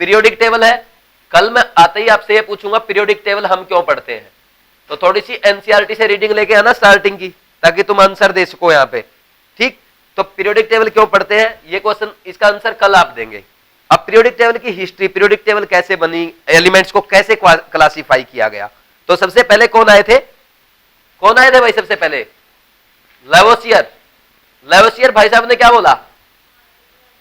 Periodic table है। कल मैं आते ही आपसे ये पूछूंगा पीरियोडिक टेबल हम क्यों पढ़ते हैं, तो थोड़ी सी एनसीईआरटी से रीडिंग लेके आना स्टार्टिंग की, ताकि तुम आंसर दे सको यहाँ पे। ठीक, तो पीरियोडिक टेबल क्यों पढ़ते हैं ये क्वेश्चन, इसका आंसर कल आप देंगे। अब पीरियोडिक टेबल की हिस्ट्री, पीरियोडिक टेबल कैसे बनी, एलिमेंट्स को कैसे क्लासिफाई किया गया। तो सबसे पहले कौन आए थे, कौन आए थे भाई सबसे पहले, लेवोसियर। लेवोसियर भाई साहब ने क्या बोला,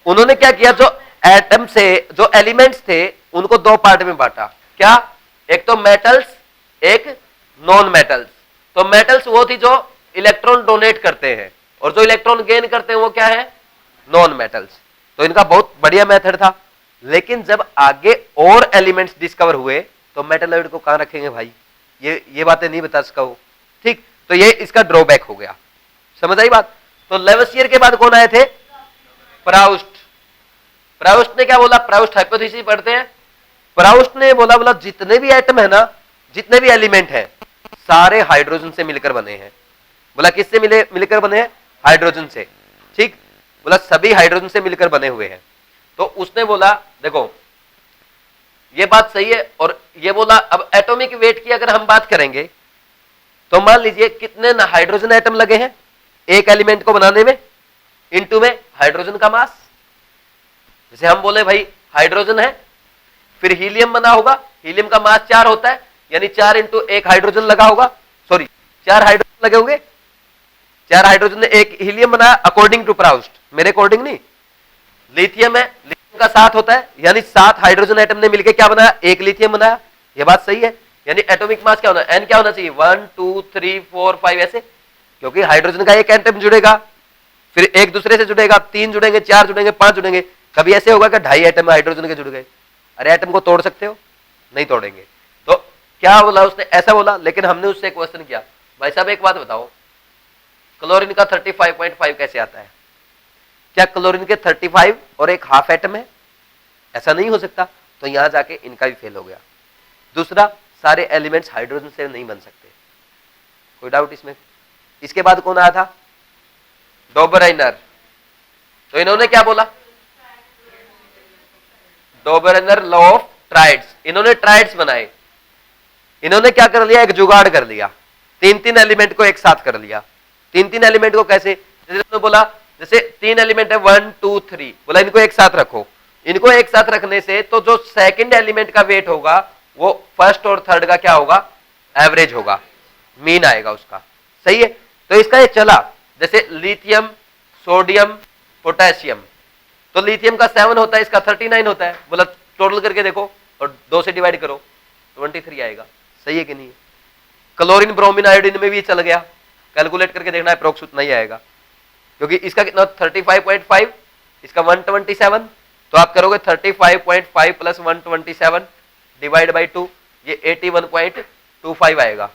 उन्होंने क्या किया, जो एटम से जो एलिमेंट्स थे उनको दो पार्ट में बांटा। क्या, एक तो मेटल्स, एक नॉन मेटल्स। तो मेटल्स वो थी जो इलेक्ट्रॉन डोनेट करते हैं, और जो इलेक्ट्रॉन गेन करते हैं वो क्या है, नॉन मेटल्स। तो इनका बहुत बढ़िया मेथड था। लेकिन जब आगे और एलिमेंट्स डिस्कवर हुए तो मेटलॉइड को कहां रखेंगे भाई, ये बातें नहीं बता सका वो। ठीक, तो ये इसका ड्रॉबैक हो गया, समझ आई बात। तो लेवोसियर के बाद कौन आए थे, प्राउस्ट। प्राउस्ट ने क्या बोला, प्राउस्ट हाइपोथेसिस पढ़ते हैं। प्राउस्ट ने बोला जितने भी एटम है ना, जितने भी एलिमेंट है, सारे हाइड्रोजन से मिलकर बने हैं। बोला किससे मिलकर बने हैं, हाइड्रोजन से। ठीक, बोला सभी हाइड्रोजन से मिलकर बने हुए हैं। तो उसने बोला देखो ये बात सही है, और ये बोला अब एटॉमिक वेट की अगर हम बात करेंगे तो मान लीजिए कितने हाइड्रोजन एटम लगे हैं एक एलिमेंट को बनाने में, इनटू में हाइड्रोजन का मास। जैसे हम बोले भाई हाइड्रोजन है, फिर हीलियम बना होगा, हीलियम का मास 4 होता है, यानी 4 इंटू 1 हाइड्रोजन लगा होगा, सॉरी 4 हाइड्रोजन लगे होंगे, 4 हाइड्रोजन ने 1 हीलियम बनाया अकॉर्डिंग टू प्राउस्ट, मेरे अकॉर्डिंग नहीं। लिथियम है, लिथियम का 7 होता है, यानी 7 हाइड्रोजन एटम ने मिलकर क्या बनाया, 1 लिथियम बनाया। यह बात सही है, यानी एटॉमिक मास क्या होना, एन क्या होना चाहिए, 1 2 3 4 5 ऐसे, क्योंकि हाइड्रोजन का एक एटम जुड़ेगा, फिर एक दूसरे से जुड़ेगा, 3 जुड़ेंगे, 4 जुड़ेंगे, 5 जुड़ेंगे। कभी ऐसे होगा कि 2.5 एटम हाइड्रोजन के जुड़ गए, अरे एटम को तोड़ सकते हो, नहीं तोड़ेंगे। तो क्या बोला उसने, ऐसा बोला। लेकिन हमने उससे क्वेश्चन किया, भाई साहब एक बात बताओ, क्लोरीन का 35.5 कैसे आता है, क्या क्लोरीन के 35 और एक हाफ एटम है, ऐसा नहीं हो सकता। तो यहां जाके इनका भी फेल हो गया। दूसरा, सारे एलिमेंट्स हाइड्रोजन से नहीं बन सकते, कोई डाउट इसमें। इसके बाद कौन आया था, डोबराइनर। तो इन्होंने क्या बोला, डोबराइनर लॉ ऑफ ट्राइड्स, इन्होंने ट्राइड्स बनाए। इन्होंने क्या कर लिया, एक जुगाड़ कर लिया, 3 एलिमेंट को एक साथ कर लिया। 3 एलिमेंट को कैसे, जैसे उन्होंने बोला जैसे 3 एलिमेंट है 1 2 3, बोला इनको एक साथ रखो। इनको एक साथ रखने से तो जो सेकंड एलिमेंट का वेट होगा वो फर्स्ट और थर्ड का क्या होगा, एवरेज होगा, मीन आएगा उसका, सही है। तो इसका ये चला, जैसे लिथियम, सोडियम, पोटेशियम, तो लिथियम का 7 होता है, इसका 39 होता है। बोला टोटल करके देखो और 2 से डिवाइड करो, 23 आएगा, सही है कि नहीं है। क्लोरीन, ब्रोमीन, आयोडीन में भी चल गया, कैलकुलेट करके देखना है, अप्रोक्स उतना ही आएगा, क्योंकि इसका कितना 35.5, इसका 127, तो आप करोगे 35.5 प्लस 127 डिवाइड बाई 2, ये 81.25 आएगा।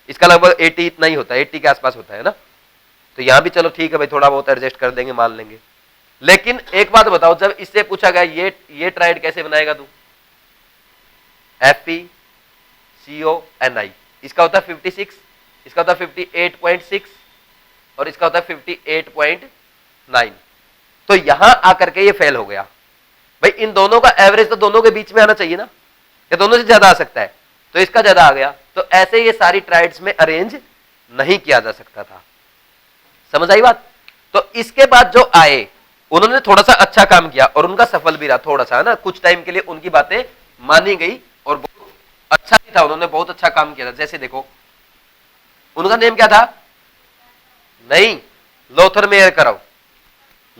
इसका लगभग 80 इतना ही होता है, 80 के आसपास होता है ना। तो यहां भी चलो ठीक है भाई, थोड़ा बहुत एडजस्ट कर देंगे, मान लेंगे। लेकिन एक बात बताओ, जब इससे पूछा गया ये ट्राइड कैसे बनाएगा तू, FeCONi, इसका होता है 56, इसका होता है 58.6 और इसका होता है 58.9। तो यहां आकर के ये फेल हो गया। भाई इन दोनों का एवरेज तो दोनों के बीच में आना चाहिए ना, या दोनों से ज्यादा आ सकता है, तो इसका ज्यादा आ गया। तो ऐसे ये सारी ट्राइड्स में अरेंज नहीं किया जा सकता था, समझ आई बात। तो इसके बाद जो आए उन्होंने थोड़ा सा अच्छा काम किया और उनका सफल भी रहा थोड़ा सा, है ना, कुछ टाइम के लिए उनकी बातें मानी गई और बहुत अच्छा भी था, उन्होंने बहुत अच्छा काम किया था। जैसे देखो उनका नेम क्या था, नहीं, लोथर मेयर करो।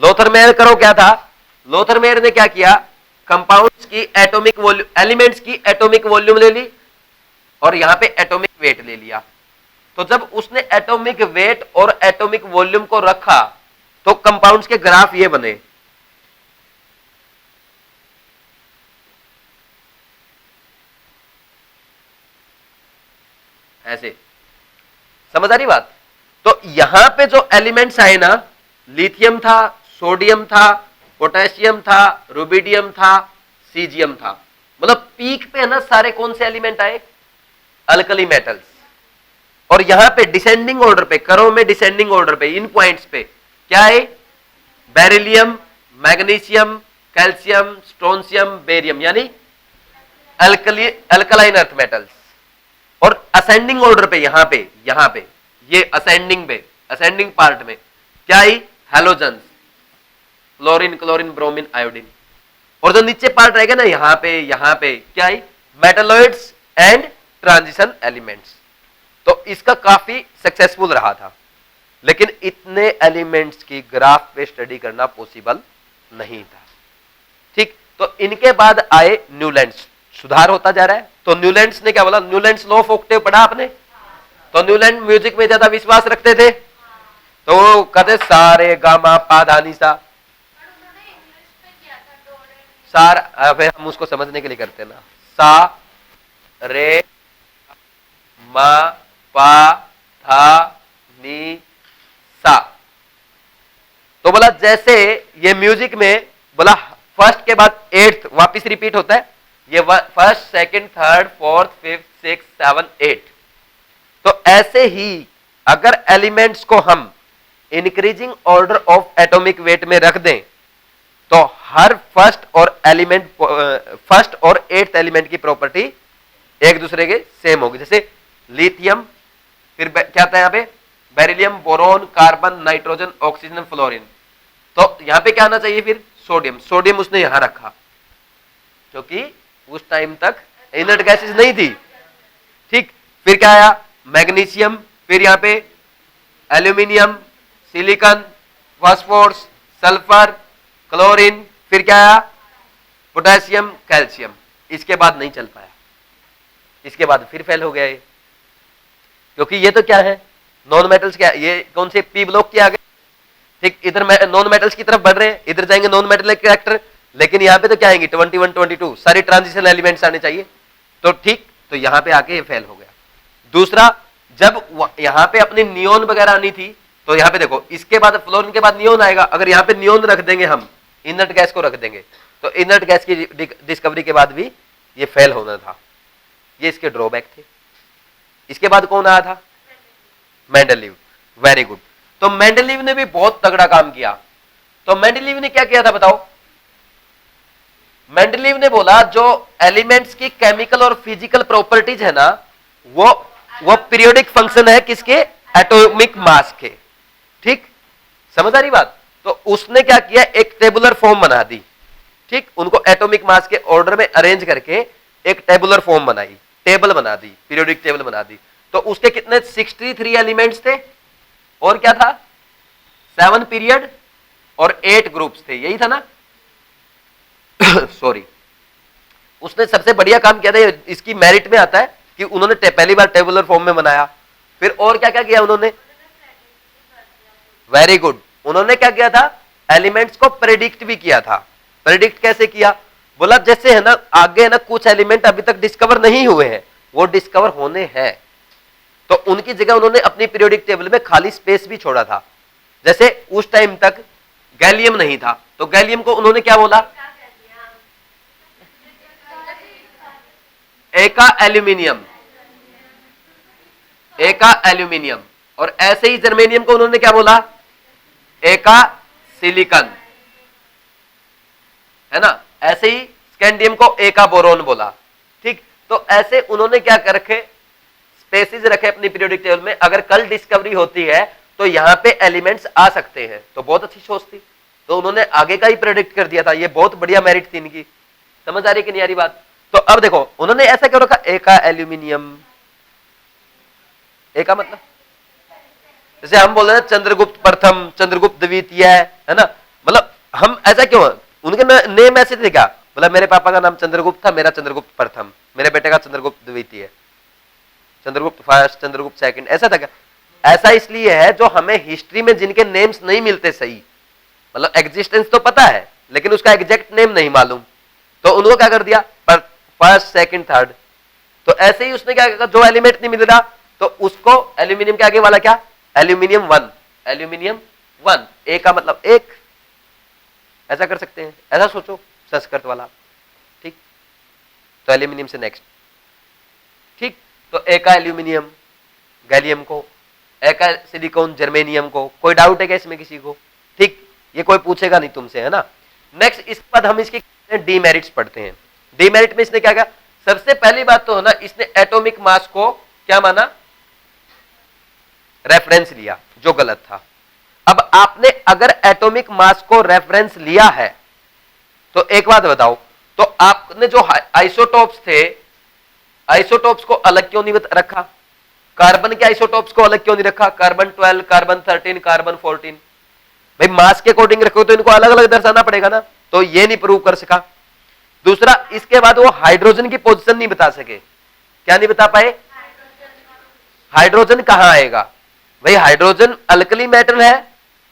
लोथर मेयर करो क्या था, लोथर मेयर ने क्या किया, कंपाउंड्स की एटॉमिक वॉल्यूम, एलिमेंट्स की एटॉमिक वॉल्यूम ले ली और यहां पे एटॉमिक वेट ले लिया। तो जब उसने एटॉमिक वेट और एटॉमिक वॉल्यूम को रखा तो कंपाउंड्स के ग्राफ ये बने, ऐसे, समझ आ रही बात। तो यहां पे जो एलिमेंट्स आए ना, लिथियम था, सोडियम था, पोटेशियम था, रुबिडियम था, सीजियम था, मतलब पीक पे है ना सारे कौन से एलिमेंट आए, अल्कली मेटल्स। और यहां पे डिसेंडिंग ऑर्डर पे, करो में डिसेंडिंग ऑर्डर पे, इन पॉइंट्स पे क्या है, beryllium, magnesium, calcium, strontium, barium, यानी अल्कलाइन अर्थ मेटल्स। और असेंडिंग ऑर्डर पे यहां पे ये असेंडिंग पार्ट में क्या आई? Halogens, fluorine, chlorine, bromine, iodine. और जो नीचे पार्ट रहेगा ना यहां पे क्या आई? Metalloids and transition elements. तो इसका काफी सक्सेसफुल रहा था, लेकिन इतने एलिमेंट्स की ग्राफ पे स्टडी करना पॉसिबल नहीं था। ठीक, तो इनके बाद आए न्यूलैंड्स, सुधार होता जा रहा है। तो न्यूलैंड्स ने क्या बोला? न्यूलैंड्स लॉ ऑफ ऑक्टेव पढ़ा आपने? तो न्यूलैंड म्यूजिक में ज्यादा विश्वास रखते थे, तो वो कहते सारे गामा पा धा नी सा सार। हम उसको समझने के लिए करते ना, सा रे मा पा धा नी सा। तो बोला जैसे ये म्यूजिक में बोला फर्स्ट के बाद एट्थ वापिस रिपीट होता है, ये first, second, third, fourth, fifth, six, seven, eight. तो ऐसे ही अगर एलिमेंट्स को हम increasing order of atomic weight में रख दें तो हर फर्स्ट और एट्थ एलिमेंट की प्रॉपर्टी एक दूसरे के सेम होगी। जैसे लिथियम, फिर क्या था यहां पे? Beryllium, boron, carbon, nitrogen, oxygen, fluorine. तो यहां पे क्या आना चाहिए फिर? सोडियम। सोडियम उसने यहां रखा क्योंकि उस टाइम तक इनर्ट गैसेस नहीं थी। ठीक, फिर क्या आया? मैग्नीशियम, फिर यहां पे aluminium, silicon, phosphorus, sulphur, chlorine, फिर क्या आया? Potassium, calcium. इसके बाद नहीं चल पाया, इसके बाद फिर फेल हो गया ये, क्योंकि ये तो क्या है? Non metals. क्या ये कौन से पी ब्लॉक के आगे? ठीक, इधर नॉन मेटल्स की तरफ बढ़ रहे हैं, इधर जाएंगे नॉन मेटल कैरेक्टर, लेकिन यहां पे तो क्या आएंगे? 21, 22 सारी ट्रांजिशन एलिमेंट्स आने चाहिए। तो ठीक, तो यहां पे आके ये फेल हो गया। दूसरा, जब यहां पे अपनी नियोन वगैरह आनी थी, तो यहां पे देखो इसके बाद फ्लोरीन के बाद नियोन आएगा। अगर यहां पे नियोन रख देंगे, हम इनर्ट गैस को रख देंगे, तो इनर्ट गैस की डिस्कवरी के बाद भी ये फेल होना था। ये इसके ड्रॉबैक थे। इसके बाद कौन आया था? मेंडलीव। Very good. तो मेंडलीव ने भी बहुत तगड़ा काम किया। तो मेंडलीव ने क्या किया था बताओ? मेंडलीव ने बोला जो एलिमेंट्स की केमिकल और फिजिकल प्रॉपर्टीज है ना, वो पीरियोडिक फंक्शन है किसके? एटॉमिक मास के। ठीक, समझ आ रही बात? तो उसने क्या किया? एक टेबुलर फॉर्म बना दी। ठीक, उनको एटॉमिक मास के ऑर्डर में अरेंज करके एक टेबुलर फॉर्म बनाई, टेबल बना दी, पीरियोडिक टेबल बना दी। तो उसके कितने? 63 एलिमेंट्स थे, और क्या था? 7 पीरियड और 8 ग्रुप्स थे, यही था ना? सॉरी, उसने सबसे बढ़िया काम किया था, इसकी मेरिट में आता है कि उन्होंने पहली बार टेबुलर फॉर्म में बनाया। फिर और क्या क्या किया उन्होंने? Very good. उन्होंने क्या किया था? एलिमेंट्स को प्रेडिक्ट भी किया था। प्रेडिक्ट कैसे किया? बोला जैसे है ना, आगे है ना कुछ एलिमेंट अभी तक डिस्कवर नहीं हुए हैं, वो डिस्कवर होने हैं, तो उनकी जगह उन्होंने अपनी पीरियोडिक टेबल में खाली स्पेस भी छोड़ा था। जैसे उस टाइम तक गैलियम नहीं था, तो गैलियम को उन्होंने क्या बोला? एका एल्यूमिनियम, एका एल्यूमिनियम। और ऐसे ही जर्मेनियम को उन्होंने क्या बोला? एका सिलिकॉन, है ना? ऐसे ही स्कैंडियम को एका बोरोन बोला। ठीक, तो ऐसे उन्होंने क्या कर रखे? स्पेसिस रखे अपनी पीरियोडिक टेबल में। अगर कल डिस्कवरी होती है तो यहां पे एलिमेंट्स आ सकते हैं, तो बहुत अच्छी सोच थी, तो उन्होंने आगे का ही प्रेडिक्ट कर दिया था। ये बहुत बढ़िया मेरिट थी इनकी। समझ आ रही कि नहीं आ रही बात? तो अब देखो उन्होंने ऐसा क्यों रखा? एका एल्यूमिनियम। एका मतलब जैसे हम बोल रहे हैं चंद्रगुप्त प्रथम, चंद्रगुप्त द्वितीय, है ना? मतलब हम ऐसा क्यों? उनके नेम ऐसे थे क्या? बोला मेरे पापा का नाम चंद्रगुप्त था, मेरा चंद्रगुप्त प्रथम, मेरे बेटे का चंद्रगुप्त द्वितीय, चंद्रगुप्त फर्स्ट, चंद्रगुप्त सेकंड, ऐसा था क्या? ऐसा इसलिए है जो हमें हिस्ट्री में जिनके नेम्स नहीं मिलते सही, मतलब एग्जिस्टेंस तो पता है लेकिन उसका एग्जैक्ट नेम नहीं मालूम, तो उनको क्या कर दिया? First, second, third. तो ऐसे ही उसने क्या किया? जो एलिमेंट नहीं मिल रहा तो उसको एल्यूमिनियम के आगे वाला क्या? Aluminium 1, aluminium 1। ए का मतलब एक, ऐसा कर सकते हैं, ऐसा सोचो संस्कृत वाला। ठीक, तो एल्यूमिनियम से नेक्स्ट। ठीक, तो ए का एल्यूमिनियम गैलियम को, ए का सिलिकॉन जर्मेनियम को। कोई डाउट है क्या इसमें किसी को? ठीक, ये कोई पूछेगा नहीं तुमसे, है ना? नेक्स्ट इसके बाद हम इसके डीमेरिट्स पढ़ते हैं। डीमेरिट में इसने क्या कहा, सबसे पहली बात तो है ना, इसने एटॉमिक मास को क्या माना, रेफरेंस लिया, जो गलत था। अब आपने अगर एटॉमिक मास को रेफरेंस लिया है तो एक बात बताओ, तो आपने जो आइसोटोप्स थे, आइसोटोप्स को अलग क्यों नहीं रखा? कार्बन के आइसोटोप्स को अलग क्यों नहीं रखा? कार्बन 12, कार्बन 13, कार्बन 14, भाई मास के अकॉर्डिंग रखो तो इनको अलग अलग दर्शाना पड़ेगा ना, तो ये नहीं प्रूव कर सका। दूसरा, इसके बाद वो हाइड्रोजन की पोजीशन नहीं बता सके। क्या नहीं बता पाए? हाइड्रोजन कहां आएगा भाई, हाइड्रोजन अल्कली मेटल है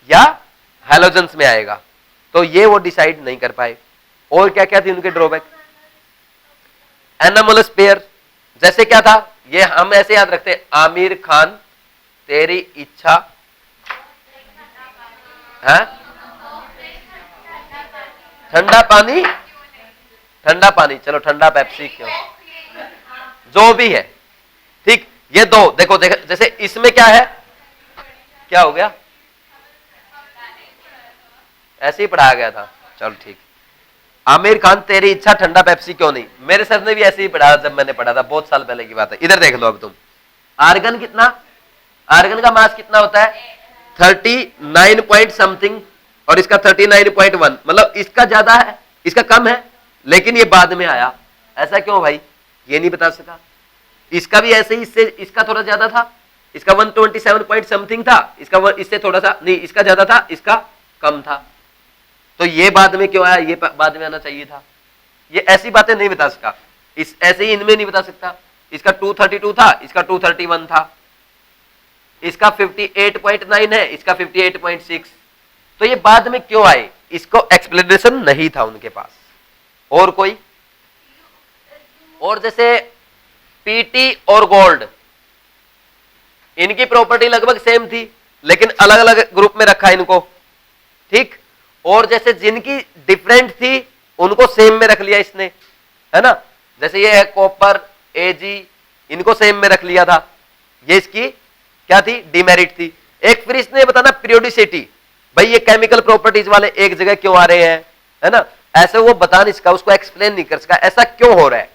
या हैलोजेंस में आएगा, तो ये वो डिसाइड नहीं कर पाए। और क्या क्या थी उनके ड्रॉबैक? एनामलस पेयर, जैसे क्या था, ये हम ऐसे याद रखते हैं, आमिर खान तेरी इच्छा है, ठंडा पानी, ठंडा पानी, चलो ठंडा पेप्सी क्यों, जो भी है, ठीक। ये दो देखो, जैसे इसमें क्या है, क्या हो गया, ऐसे ही पढ़ाया गया था, चलो ठीक। आमिर खान तेरी इच्छा ठंडा पेप्सी क्यों नहीं, मेरे सर ने भी ऐसे ही पढ़ाया जब मैंने पढ़ा था, बहुत साल पहले की बात है। इधर देख लो अब तुम, आर्गन कितना, आर्गन का मास कितना होता है 39 पॉइंट समथिंग और इसका 39.1, मतलब इसका ज्यादा है इसका कम है, लेकिन ये बाद में आया, ऐसा क्यों भाई, ये नहीं बता सका। इसका भी ऐसे ही, इससे इसका थोड़ा ज्यादा था, इसका 127 पॉइंट समथिंग था, इसका इससे थोड़ा सा नहीं, इसका ज्यादा था, इसका कम था, तो ये बाद में क्यों आया, ये बाद में आना चाहिए था। ये ऐसी बातें नहीं बता सका, इस ऐसे ही इनमें नहीं बता सकता। इसका 232 था, इसका 231 था, इसका 58.9 है, इसका 58.6, तो ये बाद में क्यों आए, इसको एक्सप्लेनेशन नहीं था उनके पास। और कोई, और जैसे पीटी और गोल्ड, इनकी प्रॉपर्टी लगभग सेम थी, लेकिन अलग अलग ग्रुप में रखा इनको, ठीक। और जैसे जिनकी डिफरेंट थी उनको सेम में रख लिया इसने, है ना, जैसे ये है कॉपर, एजी, इनको सेम में रख लिया था, ये इसकी क्या थी, डिमेरिट थी। एक फिर इसने बताना पीरियोडिसिटी, भाई ये केमिकल प्रॉपर्टीज वाले एक जगह क्यों आ रहे हैं, है ना, ऐसे वो बता नहीं सका, उसको एक्सप्लेन नहीं कर सका, ऐसा क्यों हो रहा है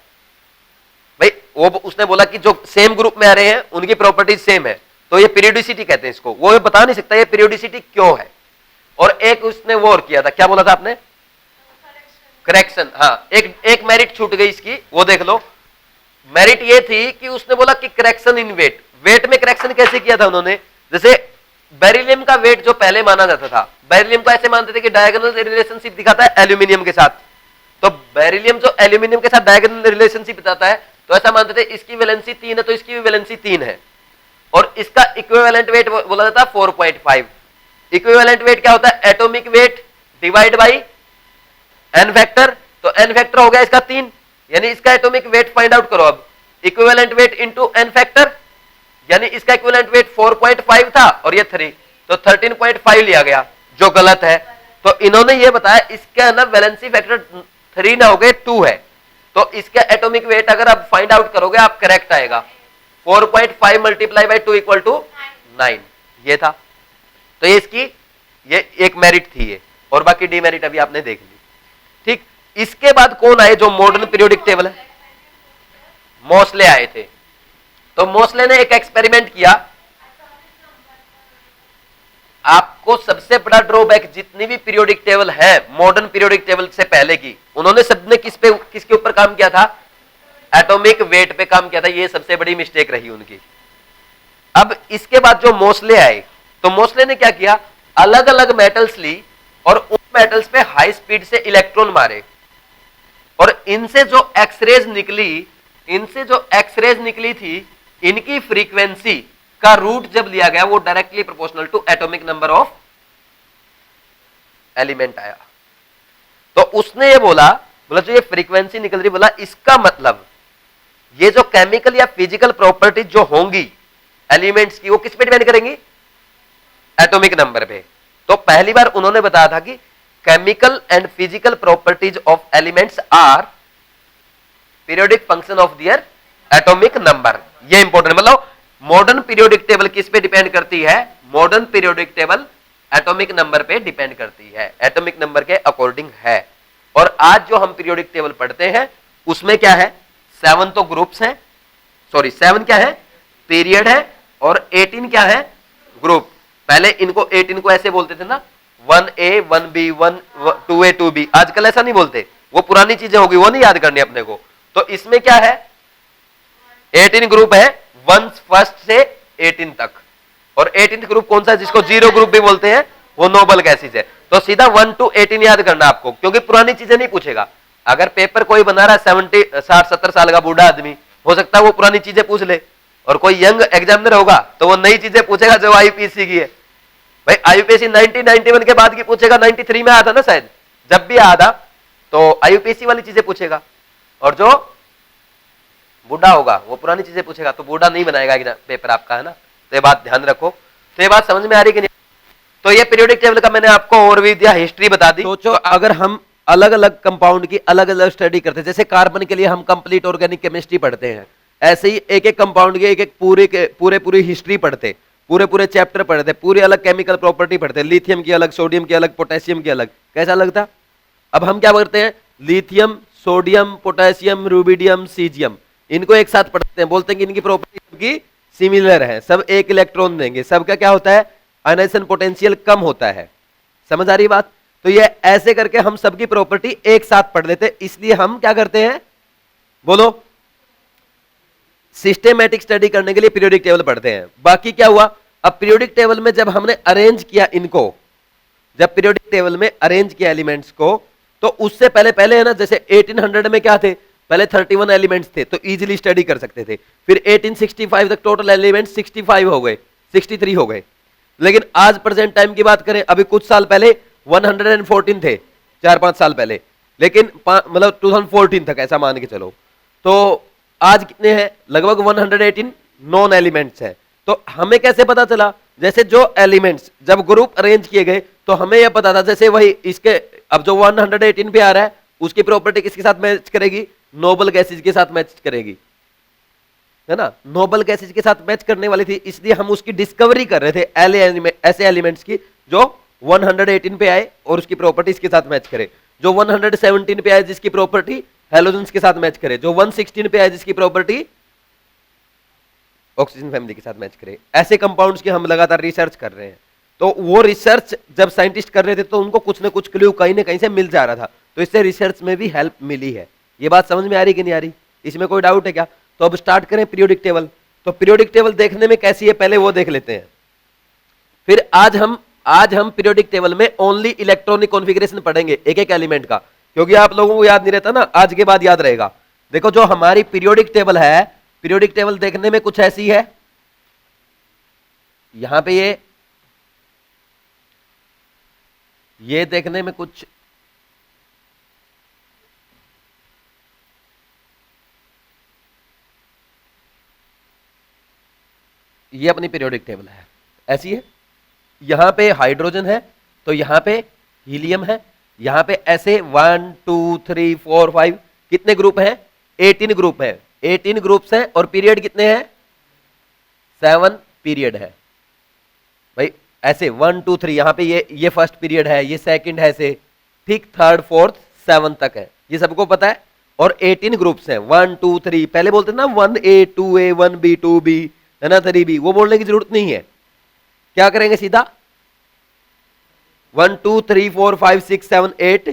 भाई। वो उसने बोला कि जो सेम ग्रुप में आ रहे हैं उनकी प्रॉपर्टीज सेम है, तो ये पीरियोडिसिटी कहते हैं इसको, वो बता नहीं सकता ये पीरियोडिसिटी क्यों है। और एक उसने वो और किया था, क्या बोला था आपने, करेक्शन, हाँ, एक मेरिट छूट गई इसकी, वो देख लो। मेरिट ये थी कि उसने बोला कि करेक्शन इन वेट, वेट में करेक्शन कैसे किया था उन्होंने, जैसे बेरिलियम का वेट जो पहले माना जाता था, बेरिलियम को ऐसे मानते थे कि डायगोनल रिलेशनशिप दिखाता है एल्यूमिनियम के साथ, तो बेरिलियम जो एल्यूमिनियम के साथ डायगोनल रिलेशनशिप बताता है, तो ऐसा मानते थे इसकी वैलेंसी 3 है तो इसकी भी वैलेंसी 3 है, और इसका इक्विवेलेंट वेट बोला जाता है 4.5। इक्विवेलेंट वेट क्या होता है, atomic weight divide by N factor, तो एन फैक्टर हो गया इसका 3, यानी इसका एटॉमिक वेट फाइंड आउट करो अब, equivalent weight into N factor, यानी इसका इक्विवेलेंट वेट 4.5 था और ये 3, तो 13.5 लिया गया, जो गलत है। तो इन्होंने ये बताया इसका ना वैलेंसी फैक्टर 3 ना हो गए 2 है, तो इसका एटॉमिक वेट अगर आप फाइंड आउट करोगे आप करेक्ट आएगा, 4.5 मल्टीप्लाई बाई 2 इक्वल टू 9, ये था। तो ये इसकी ये एक मेरिट थी ये, और बाकी डीमेरिट अभी आपने देख ली, ठीक। इसके बाद कौन आए जो मॉडर्न पीरियोडिक टेबल है, मोस्ले आए थे। तो मोस्ले ने एक एक्सपेरिमेंट किया, आपको सबसे बड़ा ड्रॉबैक जितनी भी पीरियोडिक टेबल है मॉडर्न पीरियोडिक टेबल से पहले की, उन्होंने सबने किसके ऊपर काम किया था, एटॉमिक वेट पे काम किया था, ये सबसे बड़ी मिस्टेक रही उनकी। अब इसके बाद जो मोस्ले आए, तो मोस्ले ने क्या किया, अलग अलग मेटल्स ली और उन मेटल्स पे हाई स्पीड से इलेक्ट्रॉन मारे, और इनसे जो एक्सरेज निकली थी, इनकी फ्रीक्वेंसी का रूट जब लिया गया वो directly proportional to atomic number of element आया। तो उसने ये बोला जो ये फ्रीक्वेंसी निकल रही, बोला इसका मतलब ये जो केमिकल या फिजिकल प्रॉपर्टीज जो होंगी एलिमेंट्स की, वो किस पे डिपेंड करेंगी, एटॉमिक नंबर पे। तो पहली बार उन्होंने बताया था कि chemical and physical properties of elements are periodic function of their atomic number, ये इंपॉर्टेंट। मतलब मॉडर्न पीरियोडिक टेबल किस पे डिपेंड करती है, modern periodic table atomic number पे डिपेंड करती है, एटॉमिक नंबर के अकॉर्डिंग है। और आज जो हम पीरियोडिक टेबल पढ़ते हैं उसमें क्या है, 7 तो ग्रुप्स हैं, सॉरी 7 क्या है, पीरियड है, और 18 क्या है, ग्रुप। पहले इनको 18 को ऐसे बोलते थे ना, 1A 1B 2A 2B, आजकल ऐसा नहीं बोलते, वो पुरानी चीजें होगी, वो नहीं याद करनी अपने को। तो इसमें क्या है, 18 ग्रुप है, 1 फर्स्ट से 18 तक। और 18th ग्रुप कौन सा है, जिसको जीरो ग्रुप भी बोलते हैं, वो नोबल गैसेज है। तो सीधा 1 to 18 याद करना आपको, क्योंकि पुरानी चीजें नहीं पूछेगा। अगर पेपर कोई बना रहा है 60-70 साल का बूढ़ा आदमी, हो सकता है वो पुरानी चीजें पूछ ले, और कोई यंग एग्जामिनर होगा तो वो नई चीजें पूछेगा जो आईयूपीएससी की है। भाई आईयूपीएससी 1991 के बाद की पूछेगा, 93 में आया था ना शायद, जब भी आया था तो आईयूपीएससी वाली चीजें पूछेगा, और जो बूढ़ा होगा वो पुरानी चीजें पूछेगा, तो बूढ़ा नहीं बनाएगा पेपर आपका, है ना। तो ये बात ध्यान रखो। तो ये बात समझ में आ रही कि नहीं। तो ये पीरियोडिक टेबल का मैंने आपको ओवरव्यू दिया, हिस्ट्री बता दी। सोचो अगर हम अलग अलग कंपाउंड की अलग अलग स्टडी करते हैं, जैसे कार्बन के लिए हम कंप्लीट ऑर्गेनिक केमिस्ट्री पढ़ते हैं, ऐसे ही एक एक कंपाउंड की एक एक पूरी हिस्ट्री पढ़ते, पूरे चैप्टर पढ़ते, पूरी अलग केमिकल प्रॉपर्टी पढ़ते, लिथियम की अलग, सोडियम की अलग, पोटेशियम की अलग, कैसा लगता। अब हम क्या करते हैं, lithium, sodium, potassium, rubidium, caesium, इनको एक साथ पढ़ते हैं, बोलते हैं कि इनकी प्रॉपर्टी सबकी सिमिलर है, सब एक इलेक्ट्रॉन देंगे, सबका क्या होता है, आयनाइजेशन पोटेंशियल कम होता है। समझ आ रही बात। तो ये ऐसे करके हम सबकी प्रॉपर्टी एक साथ पढ़ लेते हैं, इसलिए हम क्या करते हैं, बोलो, सिस्टेमैटिक स्टडी करने के लिए पीरियोडिक टेबल पढ़ते हैं। बाकी क्या हुआ, अब पीरियोडिक टेबल में जब हमने अरेंज किया इनको, जब पीरियोडिक टेबल में अरेंज किया एलिमेंट्स को, तो उससे पहले है ना, जैसे 1800 में क्या थे, पहले 31 एलिमेंट्स थे, तो इजीली स्टडी कर सकते थे। फिर 1865 तक टोटल एलिमेंट्स 65 हो गए, 63 हो गए। लेकिन आज प्रेजेंट टाइम की बात करें, अभी कुछ साल पहले 114 थे, 4-5 साल पहले, लेकिन मतलब 2014 तक ऐसा मान के चलो, तो आज कितने हैं, लगभग 118 नॉन एलिमेंट्स है। तो हमें कैसे पता चला, जैसे जो एलिमेंट्स जब ग्रुप अरेंज किए गए तो हमें यह पता था, जैसे वही इसके अब जो 118 पे आ रहा है उसकी प्रॉपर्टी किसके साथ मैच करेगी, नोबल गैसेज के साथ मैच करेगी, है ना, नोबल गैसेज के साथ मैच करने वाली थी, इसलिए हम उसकी डिस्कवरी कर रहे थे, ऐसे एलिमेंट्स की जो 118 पे आए और उसकी प्रॉपर्टी इसके साथ मैच करे, जो 117 पे आए जिसकी प्रॉपर्टी हैलोजेंस के साथ मैच करे, जो 116 पे आए जिसकी प्रॉपर्टी ऑक्सीजन फैमिली के साथ मैच करे। ऐसे कंपाउंड्स की हम लगातार रिसर्च कर रहे हैं। तो वो रिसर्च जब साइंटिस्ट कर रहे थे तो उनको कुछ ना कुछ क्लू कहीं ना कहीं से मिल जा रहा था, तो इससे रिसर्च में भी हेल्प मिली है। ये बात समझ में आ रही कि नहीं आ रही, इसमें कोई डाउट है क्या। तो अब स्टार्ट करें पीरियोडिक टेबल। तो पीरियोडिक टेबल देखने में कैसी है पहले वो देख लेते हैं, फिर आज हम पीरियोडिक टेबल में ओनली इलेक्ट्रॉनिक कॉन्फ़िगरेशन पढ़ेंगे एक एक एलिमेंट का, क्योंकि आप लोगों को याद नहीं रहता ना, आज के बाद याद रहेगा। देखो जो हमारी पीरियोडिक टेबल है, पीरियोडिक टेबल देखने में कुछ ऐसी है, यहां पे ये देखने में कुछ ये अपनी पीरियोडिक टेबल है, ऐसी है। यहां पे हाइड्रोजन है तो यहां पे हीलियम है, यहां पे ऐसे 1 2 3 4 5 कितने ग्रुप हैं, 18 ग्रुप है, 18 ग्रुप्स हैं, और पीरियड कितने हैं, 7 पीरियड है भाई, ऐसे 1 2 3, यहां पे ये फर्स्ट पीरियड है, ये सेकंड है, ऐसे ठीक 3rd 4th 7 तक है, ये सबको पता है। और 18 ग्रुप्स हैं, 1 2 3, पहले बोलते ना 1A 2A 1B 2B, है ना, 3B, वो बोलने की जरूरत नहीं है। क्या करेंगे, सीधा 1 2 3 4 5 6 7 8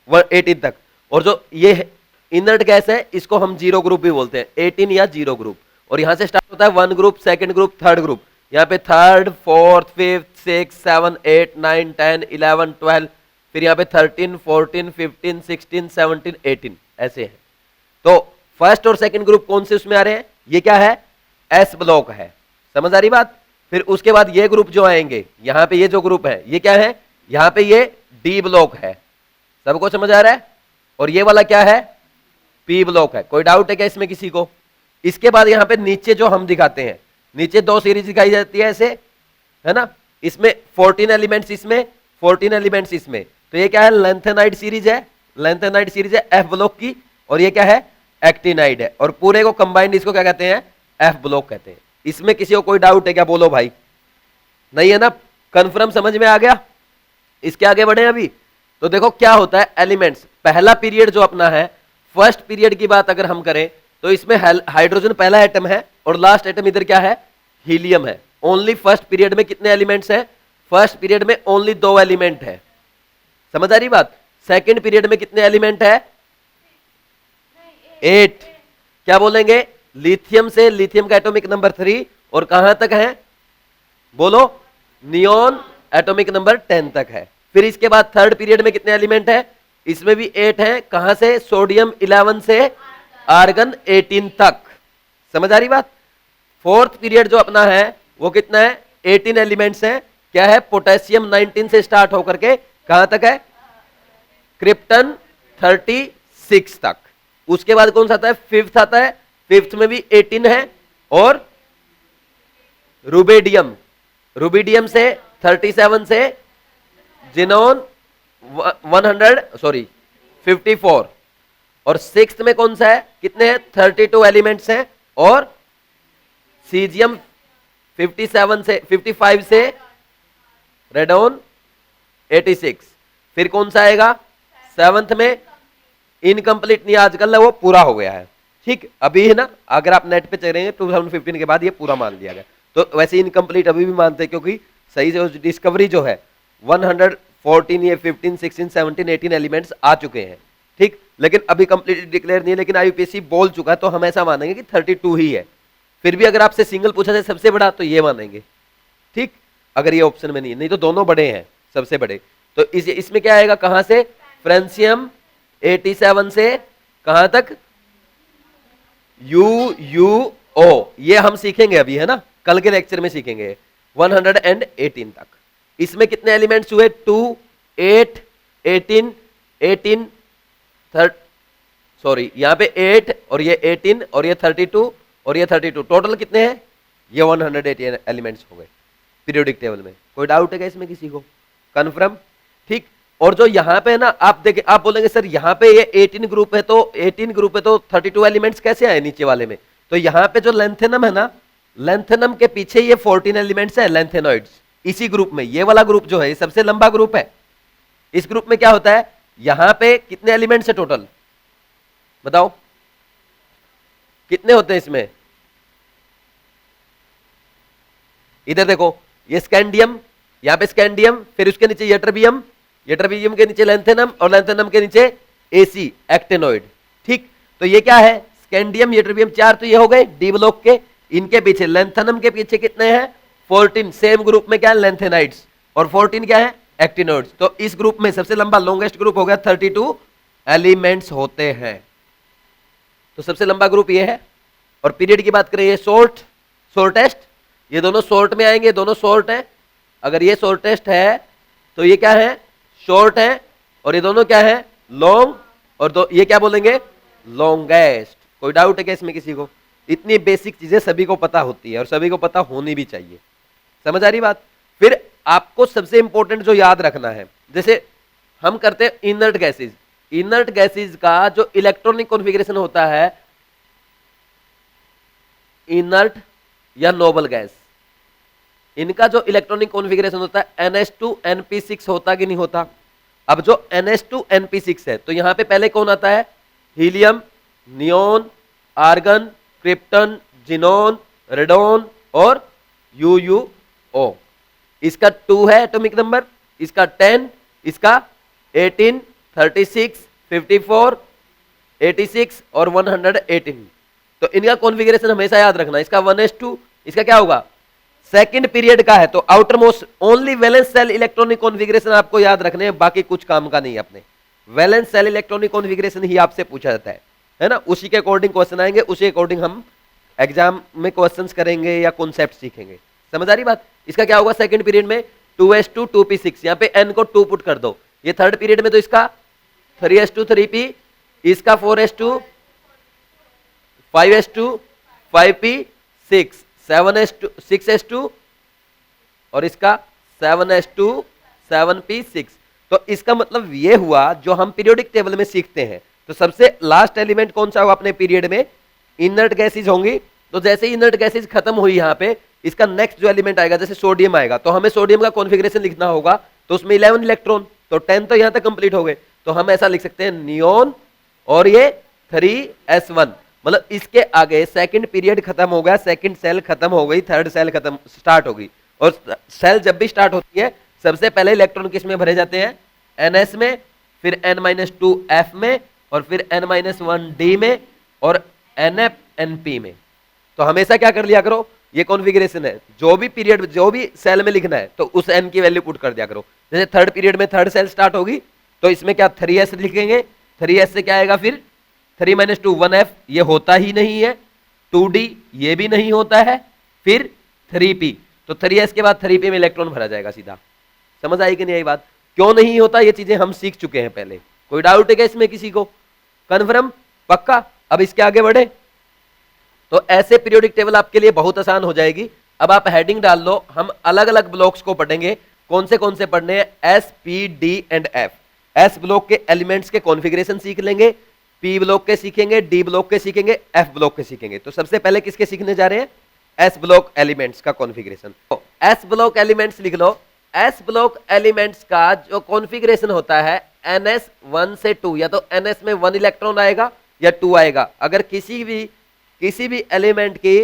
18 तक। और जो ये इनर्ट गैस है इसको हम जीरो ग्रुप भी बोलते हैं, 18 या जीरो ग्रुप। और यहां से स्टार्ट होता है 1 group, 2nd group, 3rd group, यहाँ पे 3rd 4th 5th 6 7 8 9 10 11 12, फिर यहाँ पे 13 14 15 16 17 18 ऐसे है। तो फर्स्ट और सेकंड ग्रुप कौन से उसमें आ रहे हैं, ये क्या है, एस ब्लॉक है, समझ आ रही बात। फिर उसके बाद ये ग्रुप जो आएंगे, यहाँ पे ये जो ग्रुप है ये क्या है, यहाँ पे ये डी ब्लॉक है, सबको समझ आ रहा है। और ये वाला क्या है, पी ब्लॉक है। कोई डाउट है क्या इसमें किसी को। इसके बाद यहाँ पे नीचे जो हम दिखाते हैं, नीचे 2 सीरीज दिखाई जाती है ऐसे, है ना, इसमें 14 एलिमेंट्स, इसमें 14 एलिमेंट्स इसमें। तो ये क्या है, लेंथेनाइड सीरीज है, लेंथेनाइड सीरीज है एफ ब्लॉक की, और ये क्या है, एक्टिनाइड है। और पूरे को कंबाइंड इसको क्या कहते हैं, एफ ब्लॉक कहते हैं। इसमें किसी को कोई डाउट है क्या, बोलो भाई, नहीं है ना। कन्फर्म समझ में आ गया? इसके आगे बढ़े अभी। तो देखो क्या होता है एलिमेंट्स, पहला पीरियड जो अपना है, फर्स्ट पीरियड की बात अगर हम करें तो इसमें हाइड्रोजन पहला एटम है और लास्ट एटम इधर क्या है, हीलियम है। ओनली फर्स्ट पीरियड में कितने एलिमेंट्स हैं? फर्स्ट पीरियड में ओनली 2 एलिमेंट है। समझ आ रही बात? सेकंड पीरियड में कितने एलिमेंट है? 8। क्या बोलेंगे? लिथियम से, लिथियम का एटॉमिक नंबर 3 और कहां तक है बोलो? नियोन एटॉमिक नंबर 10 तक है। फिर इसके बाद थर्ड पीरियड में कितने एलिमेंट है? इसमें भी 8 है। कहां से? सोडियम 11 से आर्गन 18 तक। समझ आ रही बात? फोर्थ पीरियड जो अपना है वो कितना है? 18 एलिमेंट्स है। क्या है? पोटेशियम 19 से स्टार्ट होकर के कहां तक है? क्रिप्टन 36 तक। उसके बाद कौन सा आता है? फिफ्थ आता है। फिफ्थ में भी 18 है और रुबिडियम, रुबिडियम से 37 से जिनोन 54 और सिक्स्थ में कौन सा है? कितने हैं? 32 एलिमेंट्स हैं और सीजियम 55 से रेडोन 86। फिर कौन सा आएगा? सेवंथ में इनकम्प्लीट नहीं आजकल वो पूरा हो गया है। ठीक, अभी है ना, अगर आप नेट पे चलेंगे 2015 के बाद ये पूरा मान लिया गया। तो वैसे इनकम्प्लीट अभी भी मानते हैं क्योंकि सही से डिस्कवरी जो है 114 ये 15 16 17 18 एलिमेंट्स आ चुके हैं। ठीक, लेकिन अभी कंप्लीट डिक्लेयर नहीं है, लेकिन आईयूपीएससी बोल चुका है तो हम ऐसा मानेंगे कि 32 ही है। फिर भी अगर आपसे सिंगल पूछा जाए सबसे बड़ा तो ये मानेंगे। ठीक, अगर ये ऑप्शन में नहीं तो दोनों बड़े हैं सबसे बड़े। तो इसमें क्या आएगा? कहां से? फ्रेंसियम 87 से कहां तक? UUO। ये हम सीखेंगे अभी, है ना, कल के लेक्चर में सीखेंगे। 118 तक। इसमें कितने एलिमेंट्स हुए? 2 8 18 18 सॉरी यहां पे 8 और ये 18 और ये 32 और ये 32, टोटल कितने हैं? ये 118 एलिमेंट्स हो गए पीरियोडिक टेबल में। कोई डाउट है क्या इसमें किसी को? कन्फर्म? ठीक। और जो यहां पे है ना, आप देखिए, आप बोलेंगे सर यहां पे ये 18 ग्रुप है तो 32 एलिमेंट्स कैसे आए नीचे वाले में? तो यहां पे जो लेंथेनम है ना, लेंथेनम के पीछे ये 14 एलिमेंट्स है लेंथेनॉइड्स। इसी ग्रुप में ये वाला ग्रुप जो है ये सबसे लंबा ग्रुप है। इस ग्रुप में क्या होता है? यहां पे कितने एलिमेंट्स है टोटल बताओ? कितने होते हैं इसमें? इधर देखो, ये स्कैंडियम, यहां पे स्कैंडियम, फिर उसके नीचे यट्रबियम, यट्रबियम के नीचे लेंथेनम और लेंथेनम के नीचे एसी एक्टेनॉइड। ठीक, तो ये क्या है? स्कैंडियम यट्रबियम 4 तो ये हो गए डी ब्लॉक के। इनके पीछे लेंथेनम के पीछे कितने हैं? 14। सेम ग्रुप में क्या है? लेंथेनाइड्स। और 14 क्या है? एक्टिनोइड्स। तो इस ग्रुप में सबसे लंबा लॉन्गेस्ट ग्रुप हो गया, 32 एलिमेंट्स होते हैं। तो सबसे लंबा ग्रुप ये है। और पीरियड की बात करें, ये शॉर्टेस्ट, ये दोनों शॉर्ट में आएंगे, दोनों शॉर्ट हैं। अगर ये शॉर्टेस्ट है तो ये क्या है? शॉर्ट है। और ये दोनों क्या है? लॉन्ग। और ये क्या बोलेंगे? लॉन्गेस्ट। कोई डाउट है क्या इसमें किसी को? इतनी बेसिक चीजें सभी को पता होती है और सभी को पता होनी भी चाहिए। समझ आ रही बात? फिर आपको सबसे इंपॉर्टेंट जो याद रखना है, जैसे हम करते हैं इनर्ट गैसेज, इनर्ट गैसेज का जो इलेक्ट्रॉनिक कॉन्फ़िगरेशन होता है, इनर्ट या नोबल गैस, इनका जो इलेक्ट्रॉनिक कॉन्फ़िगरेशन होता है NH2NP6 होता कि नहीं होता? अब जो NH2NP6 है तो यहां पे पहले कौन आता है? Helium, neon, argon, krypton, xenon, radon और UUO। इसका 2 है एटॉमिक नंबर, इसका 10, इसका 18, 36, 54, 86 और 118। तो इनका कॉन्फ़िगरेशन हमेशा याद रखना। इसका 1s2, इसका क्या होगा? सेकंड पीरियड का है तो outer most only valence shell electronic configuration आपको याद रखने हैं, बाकी कुछ काम का नहीं। अपने वैलेंस सेल इलेक्ट्रॉनिक कॉन्फ़िगरेशन ही आपसे पूछा जाता है ना? उसी के अकॉर्डिंग क्वेश्चन आएंगे, उसी अकॉर्डिंग हम एग्जाम में क्वेश्चंस करेंगे या कॉन्सेप्ट सीखेंगे। समझ आ रही बात? इसका क्या होगा सेकंड पीरियड में? 2s2 2p6, यहां पे n को 2 पुट कर दो। ये थर्ड पीरियड में तो इसका 3s2 3p, इसका 4s2 5s2 5p6, 7s2 6s2 और इसका 7s2 7p6। तो इसका मतलब ये हुआ जो हम पीरियोडिक टेबल में सीखते हैं। तो सबसे लास्ट एलिमेंट कौन सा होगा अपने पीरियड में? इनर्ट गैसेज होंगी। तो जैसे इनर्ट गैसेज खत्म हुई यहां पे इसका नेक्स्ट जो एलिमेंट आएगा, जैसे सोडियम आएगा, तो हमें सोडियम का कॉन्फ़िगरेशन लिखना होगा, तो उसमें 11 इलेक्ट्रॉन, तो 10 तो यहां तक कंप्लीट हो गए, तो हम ऐसा लिख सकते हैं नियोन और ये 3s1, मतलब इसके आगे सेकंड पीरियड खत्म हो गया, सेकंड सेल खत्म हो गई, थर्ड सेल खत्म स्टार्ट हो गई। और सेल जब भी स्टार्ट होती है सबसे पहले इलेक्ट्रॉन किस में भरे जाते हैं, ns में, फिर n-2f में, और फिर n-1d में, और nf np में। तो हमेशा क्या कर लिया करो, ये कॉन्फ़िगरेशन है, जो भी पीरियड जो भी सेल में लिखना है तो उस n की वैल्यू पुट कर दिया करो। जैसे थर्ड पीरियड में थर्ड सेल स्टार्ट होगी तो इसमें क्या 3s लिखेंगे, 3s से क्या आएगा फिर 3-2 1f, ये होता ही नहीं है, 2d ये भी नहीं होता है, फिर 3p, तो 3s के बाद 3p में इलेक्ट्रॉन भरा जाएगा सीधा। समझ आई कि नहीं आई बात? क्यों नहीं होता, ये चीजें हम सीख चुके हैं पहले। कोई डाउट है क्या इसमें किसी को? कन्फर्म, पक्का? अब इसके आगे बढ़े तो ऐसे पीरियोडिक टेबल आपके लिए बहुत आसान हो जाएगी। अब आप हेडिंग डाल लो, हम अलग अलग ब्लॉक्स को पढ़ेंगे। कौन से पढ़ने हैं? S, P, D and F. S block के एलिमेंट्स के कॉन्फ़िगरेशन सीख लेंगे, पी ब्लॉक के सीखेंगे, डी ब्लॉक के सीखेंगे, एफ ब्लॉक के सीखेंगे। तो सबसे पहले किसके सीखने जा रहे हैं? एस ब्लॉक एलिमेंट्स का कॉन्फ़िगरेशन। तो एस ब्लॉक एलिमेंट्स लिख लो। एस ब्लॉक एलिमेंट्स का जो कॉन्फ़िगरेशन होता है ns 1 से 2, या तो ns में 1 इलेक्ट्रॉन आएगा या 2 आएगा। अगर किसी भी एलिमेंट की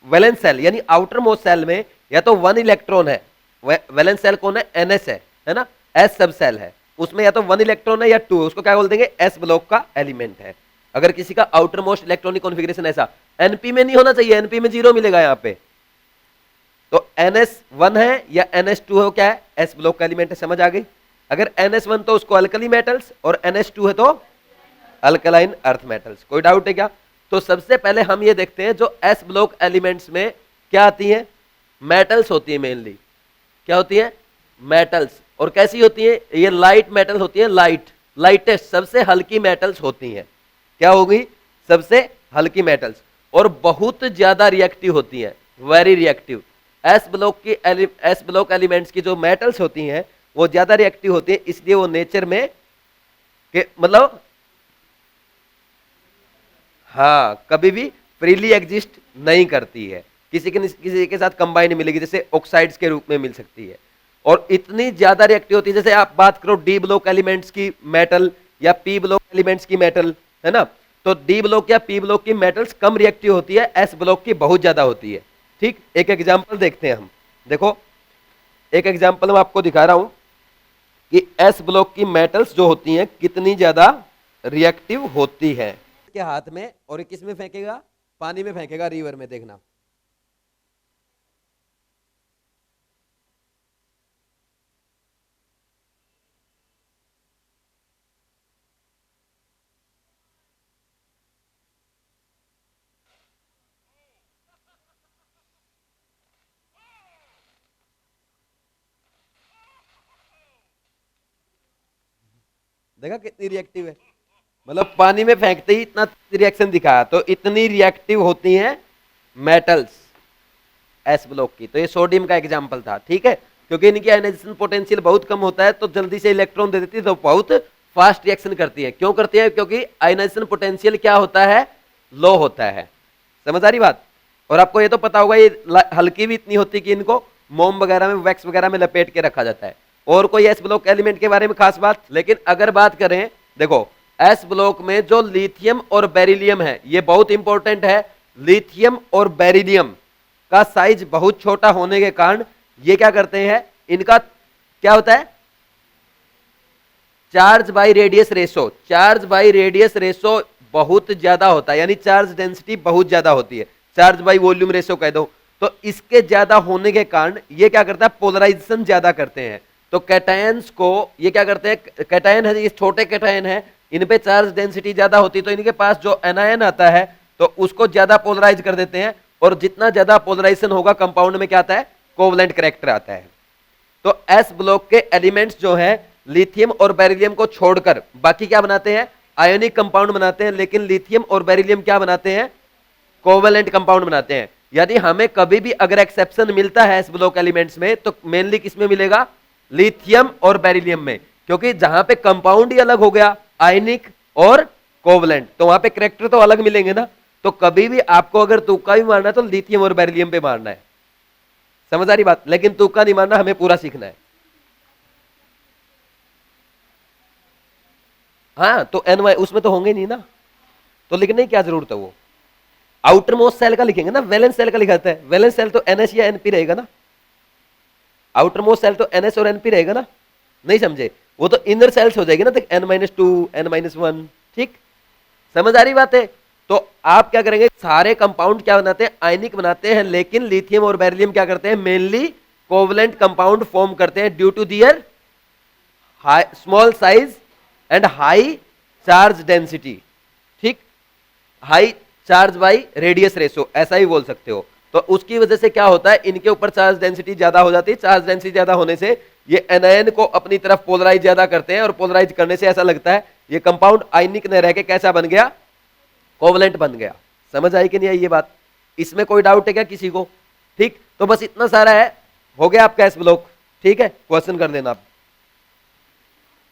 वैलेंस सेल यानी आउटर मोस्ट सेल में या तो 1 इलेक्ट्रॉन है, वैलेंस सेल कौन है? ns है ना, s सब सेल है, उसमें या तो 1 इलेक्ट्रॉन है या 2, उसको क्या बोल देंगे? s ब्लॉक का एलिमेंट है। अगर किसी का आउटर मोस्ट इलेक्ट्रॉनिक कॉन्फ़िगरेशन ऐसा, np में नहीं होना चाहिए, np में 0 मिलेगा यहाँ पे, तो ns1 है या ns2 है, क्या है? s ब्लॉक का एलिमेंट है। समझ आ गई? अगर ns1 तो उसको अल्कली मेटल्स, और ns2 है तो अल्कलाइन अर्थ मेटल्स। कोई डाउट है क्या? तो सबसे पहले हम ये देखते हैं जो एस ब्लॉक एलिमेंट्स में क्या आती हैं, मेटल्स होती है मेनली। क्या होती है? मेटल्स। और कैसी होती है? ये लाइट मेटल होती है, लाइटेस्ट, सबसे हल्की मेटल्स होती हैं। क्या होगी? सबसे हल्की मेटल्स, और बहुत ज्यादा रिएक्टिव होती हैं, very reactive. S block elements की जो मेटल्स होती हैं वो ज्यादा रिएक्टिव होती है, इसलिए वो नेचर में मतलब हाँ कभी भी फ्रीली एग्जिस्ट नहीं करती है, किसी के साथ कंबाइन मिलेगी, जैसे ऑक्साइड्स के रूप में मिल सकती है। और इतनी ज्यादा रिएक्टिव होती है, जैसे आप बात करो डी ब्लॉक एलिमेंट्स की मेटल या पी ब्लॉक एलिमेंट्स की मेटल, है ना, तो डी ब्लॉक या पी ब्लॉक की मेटल्स कम रिएक्टिव होती है, एस ब्लॉक की बहुत ज्यादा होती है। ठीक, एक एग्जाम्पल देखते हैं हम। देखो एक एग्जाम्पल मैं आपको दिखा रहा हूं कि एस ब्लॉक की मेटल्स जो होती हैं कितनी ज्यादा रिएक्टिव होती है। के हाथ में, और किस में फेंकेगा? पानी में फेंकेगा, रिवर में। देखना देखा कितनी रिएक्टिव है, मतलब पानी में फेंकते ही इतना रिएक्शन दिखाया। तो इतनी रिएक्टिव होती हैं मेटल्स एस ब्लॉक की। तो ये सोडियम का एग्जांपल था, ठीक है, क्योंकि इनकी आयनाइजेशन पोटेंशियल बहुत कम होता है, तो जल्दी से इलेक्ट्रॉन दे देती है, तो बहुत फास्ट रिएक्शन करती है। क्यों करती है? क्योंकि आयनाइजेशन पोटेंशियल क्या होता है? लो होता है। समझ आ रही बात? और आपको ये तो पता होगा ये हल्की भी इतनी होती है कि इनको मोम वगैरह में, वैक्स वगैरह में लपेट के रखा जाता है। और कोई एस ब्लॉक एलिमेंट के बारे में खास बात? लेकिन अगर बात करें, देखो एस ब्लॉक में जो लिथियम और बेरिलियम है ये बहुत इंपॉर्टेंट है। लिथियम और बेरिलियम का साइज बहुत छोटा होने के कारण ये क्या करते हैं, इनका क्या होता है? Charge by radius ratio, charge by radius ratio बहुत ज्यादा होता है, यानी चार्ज डेंसिटी बहुत ज्यादा होती है, चार्ज बाय वॉल्यूम रेशो कह दो। तो इसके ज्यादा होने के कारण ये क्या करता है? पोलराइजेशन ज्यादा करते हैं। तो कैटायंस को ये क्या करते हैं? कैटायन है, ये छोटे कैटायन है, इन पे चार्ज डेंसिटी ज्यादा होती है, तो इनके पास जो एनायन आता है तो उसको ज्यादा पोलराइज कर देते हैं, और जितना ज्यादा पोलराइजेशन होगा कंपाउंड में क्या आता है? कोवलेंट कैरेक्टर आता है। तो एस ब्लॉक के एलिमेंट्स जो है लिथियम और बेरिलियम को छोड़कर बाकी क्या बनाते हैं? आयोनिक कंपाउंड बनाते हैं। लेकिन लिथियम और बेरिलियम क्या बनाते हैं? कोवलेंट कंपाउंड बनाते हैं। यदि हमें कभी भी अगर एक्सेप्शन मिलता है एस ब्लॉक एलिमेंट्स में, तो मेनली किसमें मिलेगा? लिथियम और बेरिलियम में, क्योंकि जहां पे कंपाउंड ही अलग हो गया, आयनिक और कोवलेंट, तो वहां पे कैरेक्टर तो अलग मिलेंगे ना। तो कभी भी आपको अगर तुक्का भी मारना है तो लिथियम और बेरिलियम पे मारना है, समझ आ रही बात, लेकिन तुक्का नहीं मारना, हमें पूरा सीखना है। हाँ तो एन वाई उसमें तो होंगे नहीं ना, तो लिखने की क्या जरूरत है, वो आउटर मोस्ट सेल का लिखेंगे ना, वैलेंस सेल का लिखाता है, वैलेंस सेल तो एनएस या एनपी रहेगा ना, आउटर मोस्ट सेल तो एनएस और एनपी रहेगा ना, नहीं समझे, वो तो इनर सेल्स हो जाएगी ना, तो n-2 n-1, ठीक, समझ आ रही बात है। तो आप क्या करेंगे, सारे कंपाउंड क्या बनाते हैं, आयनिक बनाते हैं, लेकिन लिथियम और बेरिलियम क्या करते हैं, मेनली कोवलेंट कंपाउंड फॉर्म करते हैं due to their small size and high charge density, ठीक, high charge by radius ratio, ऐसा ही बोल सकते हो। तो उसकी वजह से क्या होता है, इनके ऊपर चार्ज डेंसिटी ज्यादा हो जाती है, चार्ज डेंसिटी ज्यादा होने से ये एनायन को अपनी तरफ पोलराइज ज्यादा करते हैं, और पोलराइज करने से ऐसा लगता है ये कंपाउंड आयनिक न रह के कैसा बन गया, कोवलेंट बन गया। समझ आई कि नहीं आई ये बात, इसमें कोई डाउट है क्या किसी को, ठीक, तो बस इतना सारा है, हो गया आपका एस ब्लॉक, ठीक है, क्वेश्चन कर देना आप,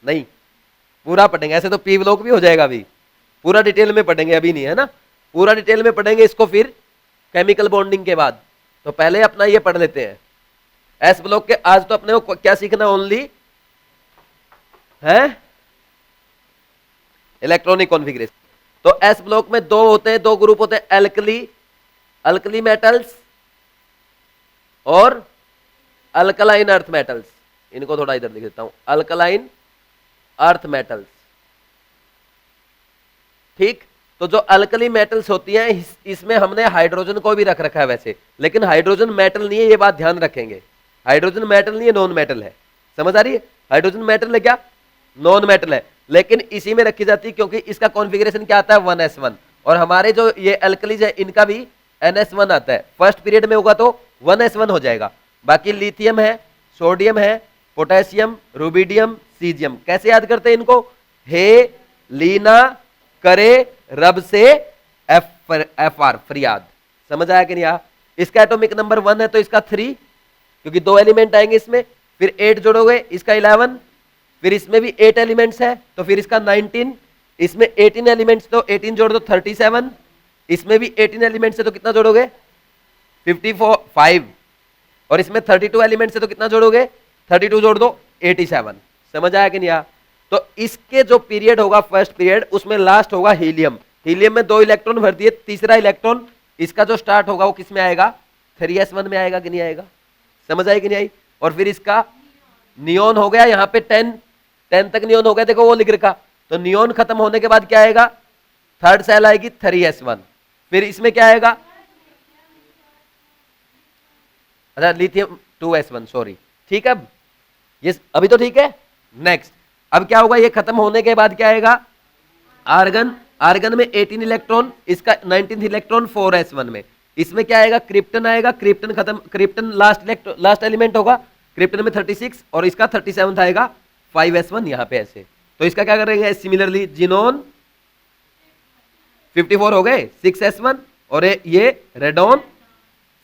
नहीं पूरा पढ़ेंगे, ऐसे तो पी ब्लॉक भी हो जाएगा, अभी पूरा डिटेल में पढ़ेंगे, अभी नहीं है ना, पूरा डिटेल में पढ़ेंगे इसको फिर केमिकल बॉन्डिंग के बाद, तो पहले अपना ये पढ़ लेते हैं एस ब्लॉक के। आज तो अपने को क्या सीखना, ओनली है इलेक्ट्रॉनिक कॉन्फ़िगरेशन। तो एस ब्लॉक में दो होते हैं, दो ग्रुप होते हैं, अल्कली मेटल्स और अल्कलाइन अर्थ मेटल्स, इनको थोड़ा इधर लिख देता हूं, अल्कलाइन अर्थ मेटल्स, ठीक। तो जो अल्कली मेटल्स होती हैं, इसमें हमने हाइड्रोजन को भी रख रखा है वैसे, लेकिन हाइड्रोजन मेटल नहीं है, ये बात ध्यान रखेंगे, हाइड्रोजन मेटल नहीं है, नॉन मेटल है, समझ आ रही है, हाइड्रोजन मेटल है क्या, नॉन मेटल है, लेकिन इसी में रखी जाती है क्योंकि इसका कॉन्फ़िगरेशन क्या आता है 1s1, और हमारे जो ये अल्कलीज है इनका भी ns1 आता है, फर्स्ट पीरियड में होगा तो 1s1 हो जाएगा। बाकी लिथियम है, सोडियम है, पोटेशियम, रुबिडियम, सीजियम, कैसे याद करते हैं इनको, हे, लीना, करे, रब से एफ आर, फरियाद, समझ आया कि नहीं आ? इसका एटॉमिक नंबर 1 है तो इसका 3, क्योंकि 2 एलिमेंट आएंगे इसमें, फिर 8 जोड़ोगे इसका 11, फिर इसमें भी 8 एलिमेंट्स है तो फिर इसका 19, इसमें 18 एलिमेंट्स तो 18 जोड़ दो 37, इसमें भी 18 एलिमेंट्स है तो कितना जोड़ोगे 55, और इसमें 32 एलिमेंट्स है तो कितना जोड़ोगे 32 जोड़ दो 87, समझ आया कि नहीं आ? तो इसके जो पीरियड होगा फर्स्ट पीरियड, उसमें लास्ट होगा हीलियम, हीलियम में 2 इलेक्ट्रॉन भर दिए, तीसरा इलेक्ट्रॉन इसका जो स्टार्ट होगा वो किस में आएगा, 3s1 में आएगा कि नहीं आएगा, समझ आई कि नहीं आई? और फिर इसका नियोन हो गया, यहाँ पे 10 तक नियोन हो गया, देखो वो लिख रखा, तो नियोन खत्म होने के बाद क्या आएगा, थर्ड सेल आएगी 3s1, फिर इसमें क्या आएगा, अच्छा लिथियम 2s1, सॉरी, ठीक है, ये अभी तो ठीक है। नेक्स्ट अब क्या होगा, ये खत्म होने के बाद क्या आएगा, आर्गन, आर्गन में 18 इलेक्ट्रॉन, इसका 19th इलेक्ट्रॉन 4s1 में, इसमें क्या आएगा, क्रिप्टन आएगा, क्रिप्टन खत्म, क्रिप्टन लास्ट एलिमेंट होगा, क्रिप्टन में 36 और इसका 37 आएगा 5s1 यहां पे ऐसे, तो इसका क्या करेंगे सिमिलरली, जिनोन 54 हो गए 6s1, और ये रेडोन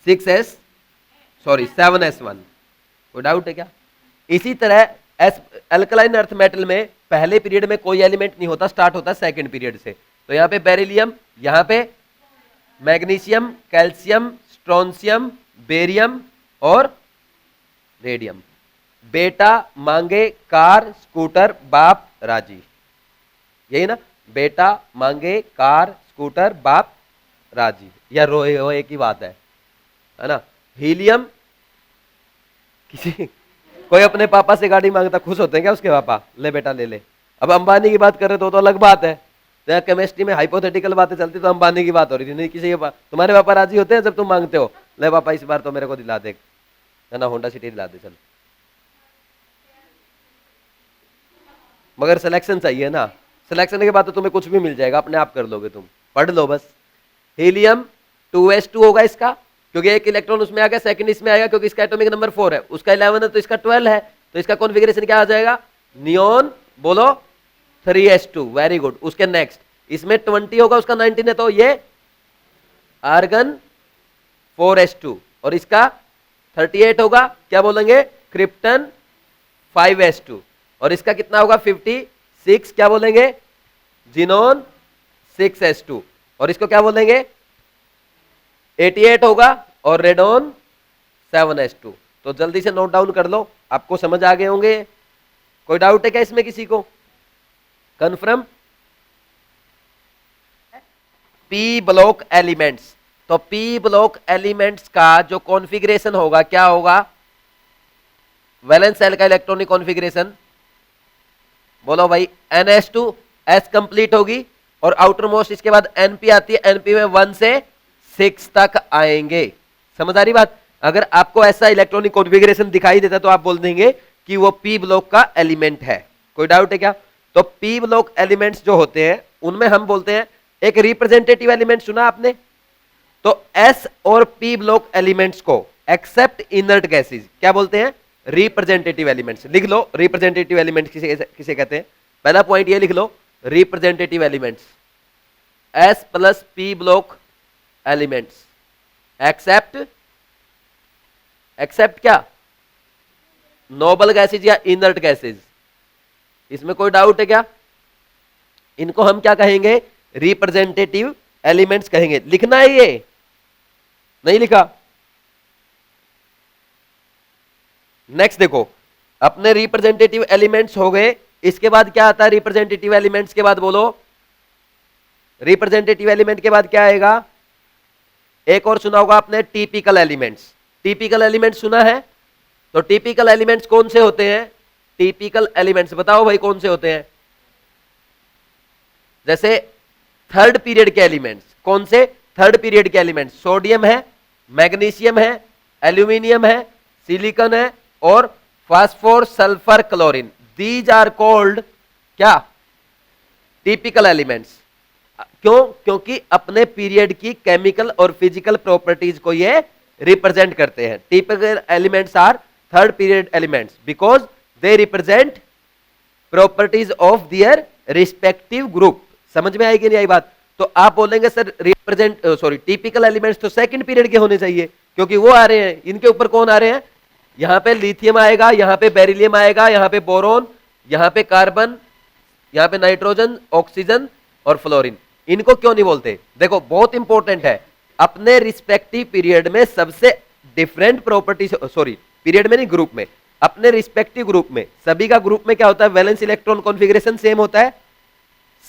7s1, कोई डाउट है क्या? इसी तरह अल्कलाइन अर्थ मेटल में पहले पीरियड में कोई एलिमेंट नहीं होता, स्टार्ट होता है सेकंड पीरियड से, तो यहाँ पे बेरिलियम, यहाँ पे मैग्नीशियम, कैल्शियम, स्ट्रोंशियम, बेरियम और रेडियम, बेटा मांगे कार स्कूटर बाप राजी, यही ना, बेटा मांगे कार स्कूटर बाप राजी, या रोए हो एक ही बात है ना। हीलियम, किसी कोई अपने पापा से गाड़ी मांगता खुश होते हैं क्या उसके पापा, ले बेटा ले ले। अब अंबानी की बात कर रहे तो अलग बात है, तो केमिस्ट्री में हाइपोथेटिकल बातें चलती, तो अंबानी की बात हो रही थी, नहीं किसी के तुम्हारे पापा राजी होते हैं जब तुम मांगते हो, ले पापा इस बार तो मेरे को दिला दे, है ना, होंडा सिटी दिला दे चल, मगर सिलेक्शन चाहिए ना, सिलेक्शन के बाद तो तुम्हें कुछ भी मिल जाएगा, अपने आप कर लोगे तुम, पढ़ लो बस। हीलियम 2s2 होगा इसका, क्योंकि एक इलेक्ट्रॉन उसमें आ गया, सेकंड इसमें आएगा, क्योंकि इसका एटॉमिक नंबर 4 है, उसका 11 है तो इसका 12 है, तो इसका कॉन्फ़िगरेशन क्या आ जाएगा, नियोन बोलो 3s2, वेरी गुड। उसके नेक्स्ट इसमें 20 होगा, उसका 19 है तो ये आर्गन 4s2, और इसका 38 होगा, क्या बोलेंगे, क्रिप्टन 5s2, और इसका कितना होगा 56, क्या बोलेंगे, जिनोन 6s2, और इसको क्या बोलेंगे 88 होगा और रेडॉन 7s2। तो जल्दी से नोट डाउन कर लो, आपको समझ आ गए होंगे। कोई डाउट है क्या इसमें किसी को? कन्फर्म? पी ब्लॉक एलिमेंट्स, तो पी ब्लॉक एलिमेंट्स का जो कॉन्फ़िगरेशन होगा क्या होगा? वैलेंस सेल का इलेक्ट्रॉनिक कॉन्फ़िगरेशन बोलो भाई, NS2 S कंप्लीट होगी और आउटर मोस्ट इसके बाद NP आती है, NP में 1 से 6 तक आएंगे। समझ आ रही बात? अगर आपको ऐसा इलेक्ट्रॉनिक कॉन्फ़िगरेशन दिखाई देता तो आप बोल देंगे कि वो पी ब्लॉक का एलिमेंट है। कोई डाउट है क्या? तो पी ब्लॉक एलिमेंट्स जो होते हैं उनमें हम बोलते हैं, एक रिप्रेजेंटेटिव एलिमेंट सुना आपने? तो एस और पी ब्लॉक एलिमेंट्स को एक्सेप्ट इनर्ट गैसेज क्या बोलते हैं? Representative elements. लिख लो रिप्रेजेंटेटिव एलिमेंट्स किसे कहते हैं। पहला पॉइंट ये लिख लो, representative elements s plus p block elements except, except क्या? नोबल गैसेज या इनर्ट गैसेज। इसमें कोई डाउट है क्या? इनको हम क्या कहेंगे? रिप्रेजेंटेटिव एलिमेंट्स कहेंगे। लिखना है ये, नहीं लिखा? नेक्स्ट देखो, अपने रिप्रेजेंटेटिव एलिमेंट्स हो गए, इसके बाद क्या आता है? रिप्रेजेंटेटिव एलिमेंट्स के बाद बोलो, रिप्रेजेंटेटिव एलिमेंट के बाद क्या आएगा? एक और सुना होगा आपने, टिपिकल एलिमेंट्स। टिपिकल एलिमेंट्स सुना है? तो टिपिकल एलिमेंट्स कौन से होते हैं? टिपिकल एलिमेंट्स बताओ भाई कौन से होते हैं? जैसे थर्ड पीरियड के एलिमेंट्स। कौन से? थर्ड पीरियड के एलिमेंट्स। सोडियम है, मैग्नीशियम है, एल्यूमिनियम है, सिलिकॉन है और phosphor sulphur chlorine. These are called क्या? Typical elements. क्यों? क्योंकि अपने पीरियड की केमिकल और फिजिकल प्रॉपर्टीज को ये रिप्रेजेंट करते हैं। Typical elements are third period elements because they represent properties of their respective group. समझ में आएगी नहीं आई बात? तो आप बोलेंगे सर टिपिकल एलिमेंट्स तो सेकंड पीरियड के होने चाहिए क्योंकि वो आ रहे हैं। इनके ऊपर कौन आ रहे हैं? यहां पे लिथियम आएगा, यहां पे बेरिलियम आएगा, यहां पे बोरोन, यहां पे कार्बन, यहां पे नाइट्रोजन, ऑक्सीजन और फ्लोरीन। इनको क्यों नहीं बोलते? देखो बहुत इंपॉर्टेंट है, अपने रिस्पेक्टिव पीरियड में सबसे डिफरेंट प्रॉपर्टीज, पीरियड में नहीं ग्रुप में, अपने रिस्पेक्टिव ग्रुप में सभी का ग्रुप में क्या होता है? वैलेंस इलेक्ट्रॉन कॉन्फ़िगरेशन सेम होता है।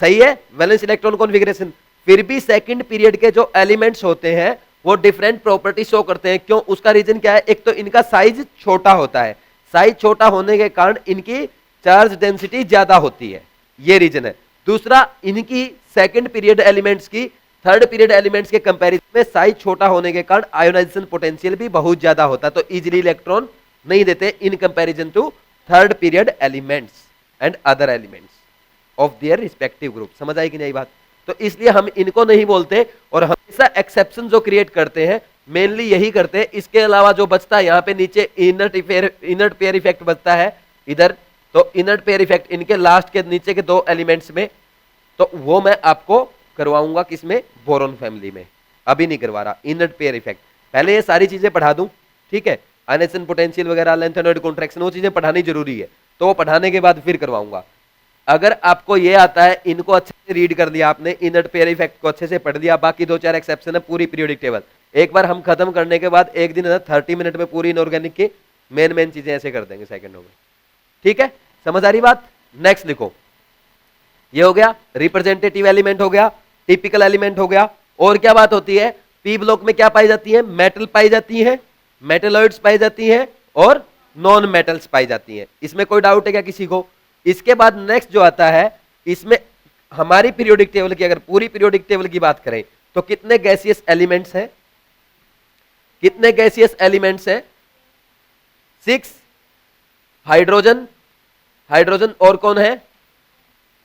सही है? Valence electron configuration. फिर भी सेकंड पीरियड के जो एलिमेंट्स होते हैं वो डिफरेंट प्रॉपर्टी शो करते हैं। क्यों? उसका रीजन क्या है? एक तो इनका साइज छोटा होता है, साइज छोटा होने के कारण इनकी चार्ज डेंसिटी ज्यादा होती है, ये रीजन है। दूसरा, इनकी सेकंड पीरियड एलिमेंट्स की थर्ड पीरियड एलिमेंट्स के कंपैरिजन में साइज छोटा होने के कारण आयोनाइजेशन पोटेंशियल भी बहुत ज्यादा होता है, तो इजीली इलेक्ट्रॉन नहीं देते in comparison to third period elements and other elements of their respective group. समझ आई कि नहीं बात? तो इसलिए हम इनको नहीं बोलते और हमेशा एक्सेप्शन जो क्रिएट करते हैं मेनली यही करते हैं। इसके अलावा जो बचता है यहाँ पे नीचे इनर्ट पेयर इफेक्ट बचता है इधर, तो इनर्ट पेयर इफेक्ट इनके लास्ट के नीचे के दो एलिमेंट्स में, तो वो मैं आपको करवाऊंगा किसमें? बोरोन फैमिली में। अभी नहीं करवा रहा इनर्ट पेयर इफेक्ट, पहले ये सारी चीजें पढ़ा दूं, ठीक है? आयनाइजेशन पोटेंशियल वगैरह, लेंथेनॉइड कॉन्ट्रैक्शन, वो चीजें पढ़ानी जरूरी है, तो वो पढ़ाने के बाद फिर करवाऊंगा। अगर आपको ये आता है, इनको अच्छे से रीड कर लिया आपने, इनर्ट पेयर इफेक्ट को अच्छे से पढ़ लिया, बाकी 2-4 एक्सेप्शन है, पूरी पीरियोडिक टेबल एक बार हम खत्म करने के बाद एक दिन 30 मिनट में पूरी इनऑर्गेनिक की मेन चीजें ऐसे कर देंगे सेकंडों में। ठीक है? समझ आ रही बात? नेक्स्ट लिखो, ये हो गया रिप्रेजेंटेटिव एलिमेंट, हो गया टिपिकल एलिमेंट, हो गया। और क्या बात होती है? पी ब्लॉक में क्या पाई जाती है? मेटल पाई जाती है, मेटलॉइड्स पाई जाती हैं और नॉन मेटल्स पाई जाती हैं। इसमें कोई डाउट है क्या किसी को? इसके बाद नेक्स्ट जो आता है, इसमें हमारी पीरियोडिक टेबल की, अगर पूरी पीरियोडिक टेबल की बात करें तो कितने गैसियस एलिमेंट्स हैं? कितने गैसियस एलिमेंट्स हैं? 6। हाइड्रोजन, हाइड्रोजन और कौन है?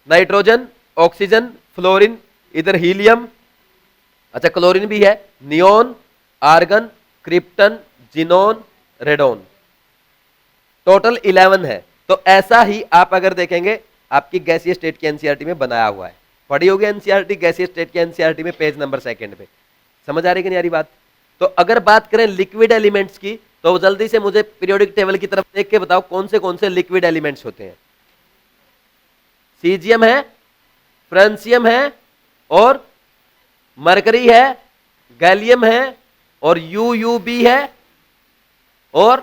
नाइट्रोजन, ऑक्सीजन, फ्लोरीन, इधर हीलियम, अच्छा क्लोरीन भी है, neon, argon, krypton, xenon, radon, total 11 है। तो ऐसा ही आप अगर देखेंगे आपकी गैसीय स्टेट की एनसीईआरटी में बनाया हुआ है, पढ़ी होगी एनसीईआरटी, गैसीय स्टेट की एनसीईआरटी में पेज नंबर 2 पे। समझ आ रही कि नहीं आ रही बात? तो अगर बात करें लिक्विड एलिमेंट्स की, तो जल्दी से मुझे पीरियोडिक टेबल की तरफ देख के बताओ कौन से लिक्विड एलिमेंट्स होते हैं? सीजियम है, फ्रांसियम है और मरकरी है, गैलियम है, और UUB है और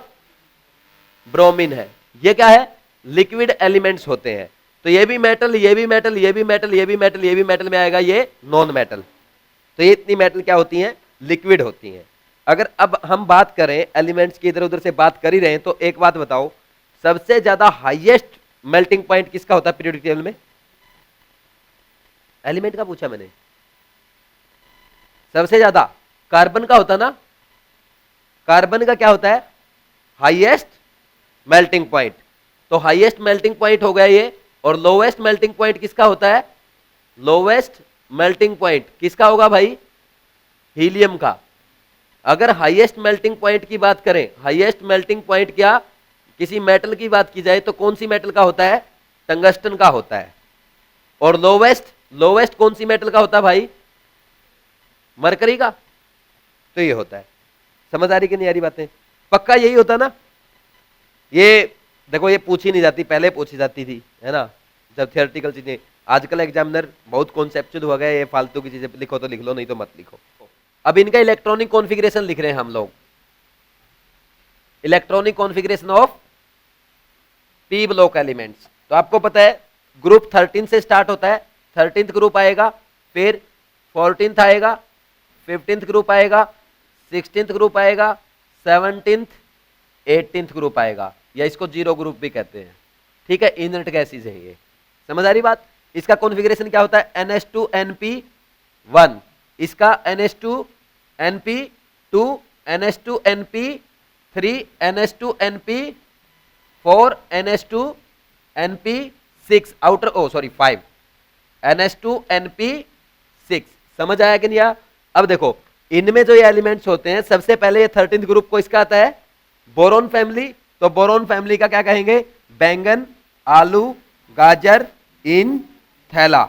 ब्रोमीन है। ये क्या है? लिक्विड एलिमेंट्स होते हैं। तो ये भी मेटल, ये भी मेटल, ये भी मेटल, ये भी मेटल, ये भी मेटल में आएगा, ये नॉन मेटल। तो ये इतनी मेटल क्या होती हैं? लिक्विड होती हैं। अगर अब हम बात करें एलिमेंट्स की, इधर उधर से बात कर ही रहे हैं, तो एक बात बताओ, सबसे ज्यादा हाईएस्ट मेल्टिंग पॉइंट किसका होता है पीरियोडिक टेबल में? एलिमेंट का पूछा मैंने। सबसे ज्यादा कार्बन का होता ना। कार्बन का क्या होता है? Highest melting point. तो हाईएस्ट मेल्टिंग पॉइंट हो गया ये। और लोवेस्ट मेल्टिंग पॉइंट किसका होता है? लोवेस्ट मेल्टिंग पॉइंट किसका होगा भाई? हीलियम का। अगर हाईएस्ट मेल्टिंग पॉइंट की बात करें, हाईएस्ट मेल्टिंग पॉइंट क्या किसी मेटल की बात की जाए तो कौन सी मेटल का होता है? टंगस्टन का होता है। और लोवेस्ट कौन सी मेटल का होता है भाई? मरकरी का। तो ये होता है। समझ आ रही कि नहीं आ रही बातें? पक्का यही होता ना। ये देखो, ये पूछी नहीं जाती, पहले पूछी जाती थी, है ना, जब थियोरेटिकल चीजें। आजकल एग्जामिनर बहुत कॉन्सेप्चुअल हो गए, ये फालतू की चीजें लिखो तो लिख लो, नहीं तो मत लिखो। अब इनका इलेक्ट्रॉनिक कॉन्फ़िगरेशन लिख रहे हैं हम लोग। Electronic configuration of P block elements. तो आपको पता है ग्रुप 13 से स्टार्ट होता है, 13th ग्रुप आएगा, फिर 14th आएगा, 15th ग्रुप आएगा, 16th ग्रुप आएगा, 17th 18th ग्रुप आएगा, या इसको जीरो ग्रुप भी कहते हैं। ठीक है, इनर्ट गैसेज है ये। समझ आ रही बात? इसका कॉन्फ़िगरेशन क्या होता है? NH2NP1, इसका NH2NP2, NH2NP3, NH2NP4, NH2NP6 outer, ओ सॉरी 5, NH2NP6। समझ आया कि नहीं आया? अब देखो इनमें जो ये एलिमेंट्स होते हैं, सबसे पहले ये 13th ग्रुप को इसका आता है बोरोन फैमिली। तो बोरोन फैमिली का क्या कहेंगे? बैंगन, आलू, गाजर, इन, थैला।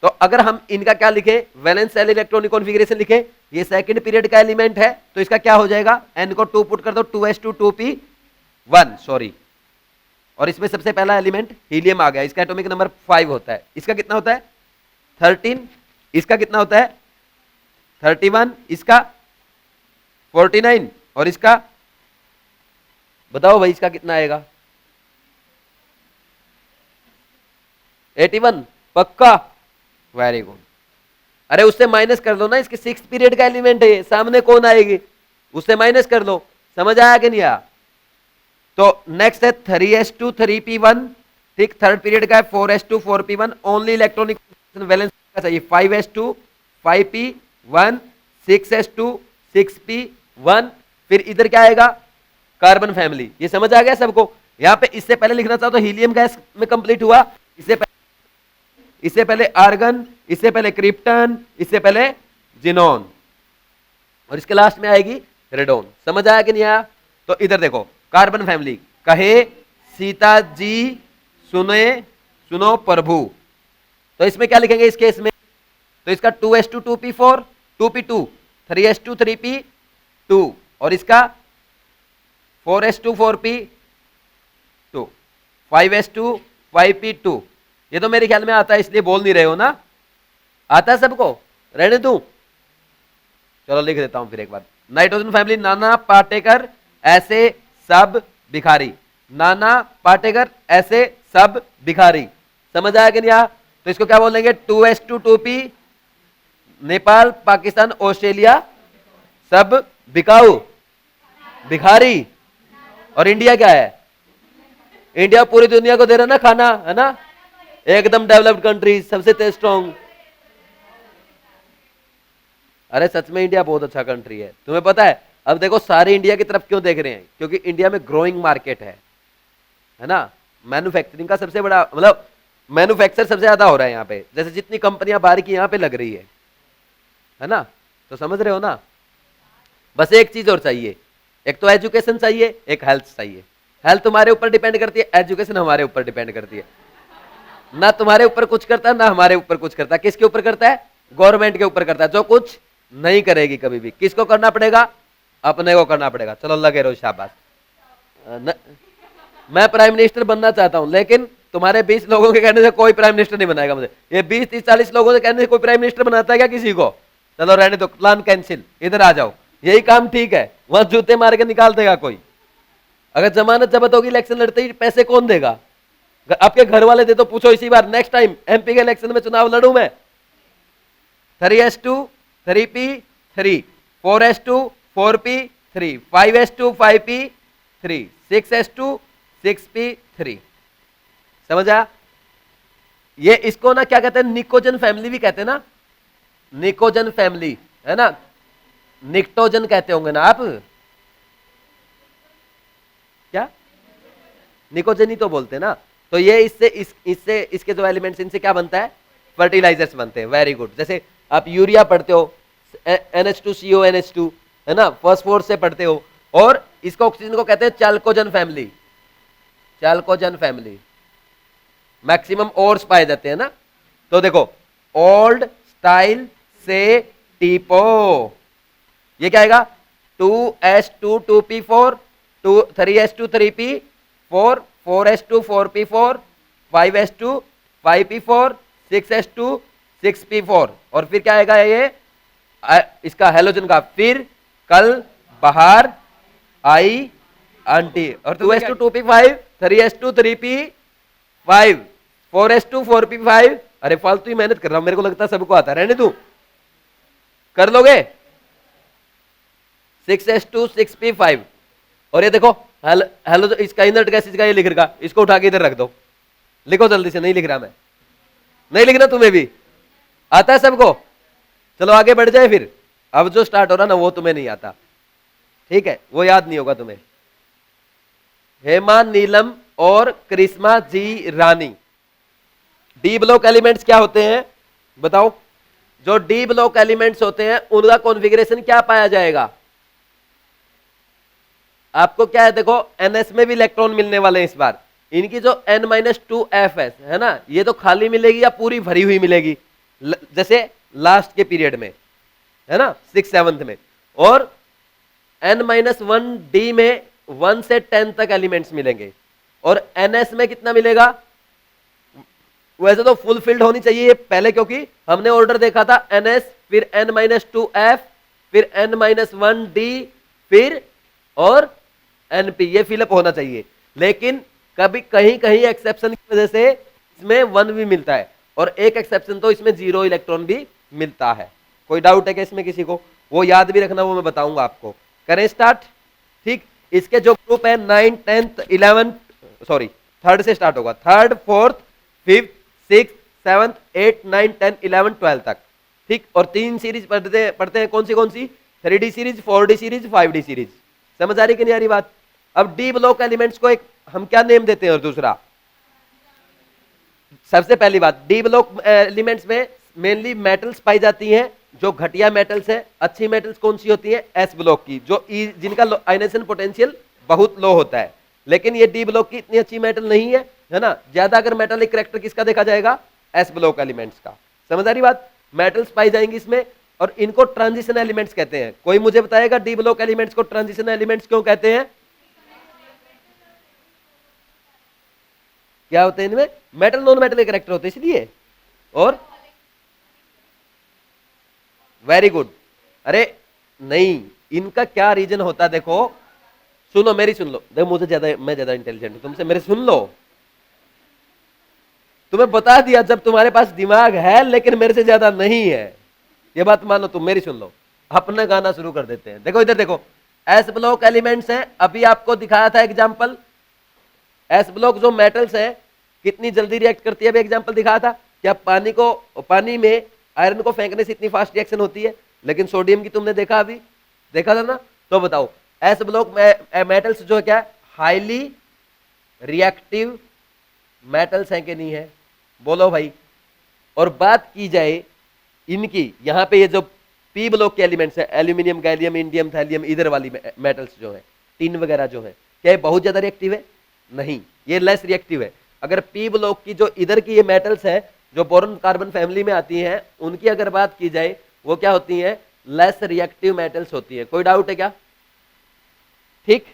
तो अगर हम इनका क्या लिखे? वैलेंस शेल इलेक्ट्रॉनिक कॉन्फ़िगरेशन लिखे। ये सेकंड पीरियड का एलिमेंट है, तो इसका क्या हो जाएगा? n को 2 पुट कर दो, 2s2 2p1 सॉरी। और इसमें सबसे पहला एलिमेंट हीलियम आ गया, इसका एटॉमिक नंबर 5 होता है। इसका कितना होता है? 13। इसका कितना होता है? 31। इसका 49। और इसका बताओ भाई, इसका कितना आएगा? 81। पक्का? Very good. अरे उससे माइनस कर लो ना, इसके 6th पीरियड का एलिमेंट है, सामने कौन आएगी? उससे माइनस कर लो। समझ आया कि नहीं आया? तो नेक्स्ट है 3s2 3p1। ठीक, थर्ड पीरियड का है 4s2 4p1। Only electronic valence का चाहिए 5s2 5p1 6s2 6p1। फिर इधर क्या आएगा? Carbon family. ये समझ आ गया सबको? यहां पे इससे पहले लिखना चाहो तो हीलियम गैस में कंप्लीट हुआ, इससे पहले आर्गन, इससे पहले क्रिप्टन, इससे पहले जिनोन, और इसके लास्ट में आएगी रेडोन। समझ आया कि नहीं आया? तो इधर देखो कार्बन फैमिली। कहे सीता जी सुनो प्रभु। तो इसमें क्या लिखेंगे इस केस में? तो इसका 2s2 2p4 2p2, 3s2 3p2, और इसका 4s2 4p2, 5s2 5p2। ये तो मेरे ख्याल में आता है, इसलिए बोल नहीं रहे हो ना। आता है सबको? रहने दूं? चलो लिख देता हूं फिर एक बार। नाइट्रोजन फैमिली, नाना पाटेकर ऐसे सब भिखारी। नाना पाटेकर ऐसे सब भिखारी। समझ आया कि नहीं आया? तो इसको क्या बोलेंगे? 2s2 2p, Nepal Pakistan Australia सब बिकाऊ भिखारी। और इंडिया क्या है? इंडिया पूरी दुनिया को दे रहा ना खाना, है ना, एकदम डेवलप्ड कंट्री, सबसे स्ट्रॉन्ग। अरे सच में इंडिया बहुत अच्छा कंट्री है, तुम्हें पता है? अब देखो सारे इंडिया की तरफ क्यों देख रहे हैं? क्योंकि इंडिया में ग्रोइंग मार्केट है ना। मैन्युफैक्चरिंग का सबसे बड़ा, मतलब मैन्युफैक्चर सबसे ज्यादा हो रहा है यहाँ पे। जैसे जितनी कंपनियां बाहर की यहाँ पे लग रही है ना। तो समझ रहे हो ना? बस एक चीज और चाहिए, एक तो एजुकेशन चाहिए, एक हेल्थ चाहिए। हेल्थ तुम्हारे ऊपर डिपेंड करती है, एजुकेशन हमारे ऊपर डिपेंड करती है। ना तुम्हारे ऊपर कुछ करता है, ना हमारे ऊपर कुछ करता है। किसके ऊपर करता है? गवर्नमेंट के ऊपर करता है, जो कुछ नहीं करेगी कभी भी। किसको करना पड़ेगा? अपने को करना पड़ेगा। चलो लगे रहो, शाबाश। मैं प्राइम मिनिस्टर बनना चाहता हूं, लेकिन तुम्हारे 20 लोगों के कहने से कोई प्राइम मिनिस्टर नहीं बनाएगा मुझे। ये 20 30 40 लोगों के कहने से कोई प्राइम मिनिस्टर बनाता है क्या किसी को? चलो रहने दो, प्लान कैंसिल, इधर आ जाओ, यही काम ठीक है, वहां जूते मार के निकाल देगा कोई। अगर जमानत जब्त होगी, इलेक्शन लड़ते ही पैसे कौन देगा? आपके घर वाले दे तो पूछो इसी बार, नेक्स्ट टाइम एमपी के इलेक्शन में चुनाव लड़ू मैं। 3S2 3P 3, 4S2 4P 3, 5S2 5P 3, 6S2 6P 3। समझा? ये इसको ना क्या कहते हैं, निकोजन फैमिली भी कहते हैं ना, निकोजन फैमिली है ना, निक्टोजन कहते होंगे ना आप, क्या निकोजन ही तो बोलते हैं ना। तो ये इससे इसके जो एलिमेंट्स, इनसे क्या बनता है, फर्टिलाइजर्स बनते हैं। Very good. जैसे आप यूरिया पढ़ते हो, NH2CO NH2 है ना, फॉस्फोरस से पढ़ते हो, और इसको ऑक्सीजन को कहते हैं चाल्कोजन फैमिली, चाल्कोजन फैमिली। मैक्सिमम ओर्स पाए जाते हैं ना। तो देखो, ओल्ड स्टाइल से टीपो, ये क्या आएगा, 2S2 2P4, 3S2 3P4, 4S2 4P4, 5S2 5P4, 6S2 6P4, और फिर क्या आएगा ये इसका हेलोजन का, फिर कल बाहर आई आंटी, और 2S2 2P5, 3S2 3P5, 4S2 4P5। अरे फालतू ही मेहनत कर रहा हूं, मेरे को लगता है सबको आता है, रहने तू, कर लोगे। 6S2 6P5, और ये देखो हेलो, इसका इनर्ट गैसेज का ये लिख रहा, इसको उठा के इधर रख दो, लिखो जल्दी से, नहीं लिख रहा मैं, नहीं लिखना, तुम्हें भी आता है सबको। चलो आगे बढ़ जाए फिर, अब जो स्टार्ट हो रहा ना वो तुम्हें नहीं आता, ठीक है, वो याद नहीं होगा तुम्हें। हेमा नीलम और करिश्मा जी रानी। डी ब्लॉक एलिमेंट्स क्या होते हैं बताओ? जो डी ब्लॉक एलिमेंट्स होते हैं उनका कॉन्फ़िगरेशन क्या पाया जाएगा? आपको क्या है, देखो NS में भी इलेक्ट्रॉन मिलने वाले हैं इस बार। इनकी जो N-2FS है ना, ये तो खाली मिलेगी या पूरी भरी हुई मिलेगी, जैसे लास्ट के पीरियड में है ना, 6th 7th में। और N-1D में 1 से 10 तक एलिमेंट्स मिलेंगे, और NS में कितना मिलेगा? वैसे तो फुल फिल्ड होनी चाहिए ये पहले, क्योंकि हमने ऑर्डर देखा था NS, फिर N-2F, फिर N-1D, फिर और NP, ये फिलअप होना चाहिए। लेकिन कभी कहीं कहीं एक्सेप्शन की वजह से इसमें 1 भी मिलता है, और एक एक्सेप्शन तो इसमें 0 इलेक्ट्रॉन भी मिलता है। कोई डाउट है क्या इसमें किसी को? वो याद भी रखना, वो मैं बताऊंगा आपको। करें स्टार्ट? ठीक, इसके जो ग्रुप है 9th 10th 11th, sorry 3rd से स्टार्ट होगा, 3rd 4th 5th 6th 7th 8th 9th 10th 11th 12th तक। ठीक, और 3 सीरीज पढ़ते हैं, कौन सी? 3D series, 4D series, 5D series. समझ आ रही कि नहीं आ रही बात? अब डी ब्लॉक एलिमेंट्स को एक हम क्या नेम देते हैं, और दूसरा, सबसे पहली बात, डी ब्लॉक एलिमेंट्स में मेनली मेटल्स पाई जाती हैं, जो घटिया मेटल्स है। अच्छी मेटल्स कौन सी होती है? एस ब्लॉक की, जो जिनका आयनाइजेशन पोटेंशियल बहुत लो होता है। लेकिन ये डी ब्लॉक की इतनी अच्छी मेटल नहीं है, है ना। ज्यादा अगर मेटालिक कैरेक्टर किसका देखा जाएगा? एस ब्लॉक एलिमेंट्स का। समझ आ रही बात? मेटल्स पाई जाएंगी इसमें, और इनको ट्रांजिशन एलिमेंट्स कहते हैं। कोई मुझे बताएगा डी ब्लॉक एलिमेंट्स को ट्रांजिशन एलिमेंट्स क्यों कहते हैं? क्या होते हैं इनमें? मेटल नॉन मेटल के कैरेक्टर होते हैं इसलिए। और वेरी गुड। अरे नहीं, इनका क्या रीजन होता है, देखो सुनो, मेरी सुन लो, देखो मुझे मैं ज्यादा इंटेलिजेंट हूं तुमसे, मेरे सुन लो। तुम्हें बता दिया जब तुम्हारे पास दिमाग है, लेकिन मेरे से ज्यादा नहीं है, ये बात मानो तुम, मेरी सुन लो। अपना गाना शुरू कर देते हैं। देखो इधर देखो, एस ब्लॉक एलिमेंट्स हैं, अभी आपको दिखाया था एग्जाम्पल। एस ब्लॉक जो मेटल्स है कितनी जल्दी रिएक्ट करती है, अभी एग्जाम्पल दिखाया था। क्या पानी में आयरन को फेंकने से इतनी फास्ट रिएक्शन होती है, लेकिन सोडियम की तुमने देखा, अभी देखा था ना। तो बताओ एस ब्लॉक मेटल्स जो है क्या, हाईली रिएक्टिव मेटल्स हैं कि नहीं है? बोलो भाई। और बात की जाए इनकी, यहां पे ये जो पी ब्लॉक के एलिमेंट्स है, एल्यूमिनियम, गैलियम, इंडियम, थैलियम, इधर वाली मेटल्स जो है, टिन वगैरह जो है, क्या ये बहुत ज्यादा रिएक्टिव है? नहीं, ये लेस रिएक्टिव है। अगर पी ब्लॉक की जो इधर की ये मेटल्स है, जो बोरॉन कार्बन फैमिली में आती हैं, उनकी अगर बात की जाए, वो क्या होती हैं? लेस रिएक्टिव मेटल्स होती है। कोई डाउट है क्या? ठीक,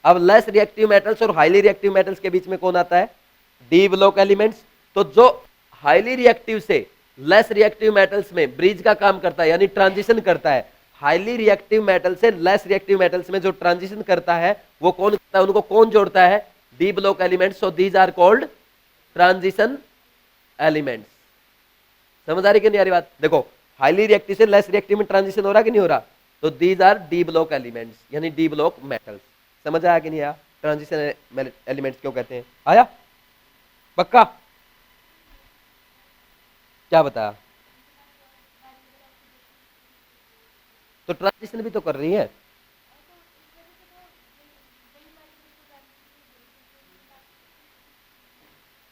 अब लेस रिएक्टिव मेटल्स और हाईली रिएक्टिव मेटल्स के बीच में कौन आता है? D block elements. तो जो हाईली रिएक्टिव से लेस रिएक्टिव मेटल्स में ब्रिज का काम करता है, यानी ट्रांजिशन करता है। हाईली रिएक्टिव मेटल से लेस रिएक्टिव मेटल्स में जो ट्रांजिशन करता है वो कौन करता है, उनको कौन जोड़ता है? D block elements. So these are called transition elements. समझ आ रही कि नहीं आ रही बात? देखो हाईली रिएक्टिव से लेस रिएक्टिव में ट्रांजिशन हो रहा कि नहीं हो रहा, तो these are D block elements, यानी डी ब्लॉक मेटल्स। समझ आया कि नहीं आया? ट्रांजिशन एलिमेंट्स क्यों कहते हैं? आया पक्का? क्या बताया? तो ट्रांजिशन भी तो कर रही है।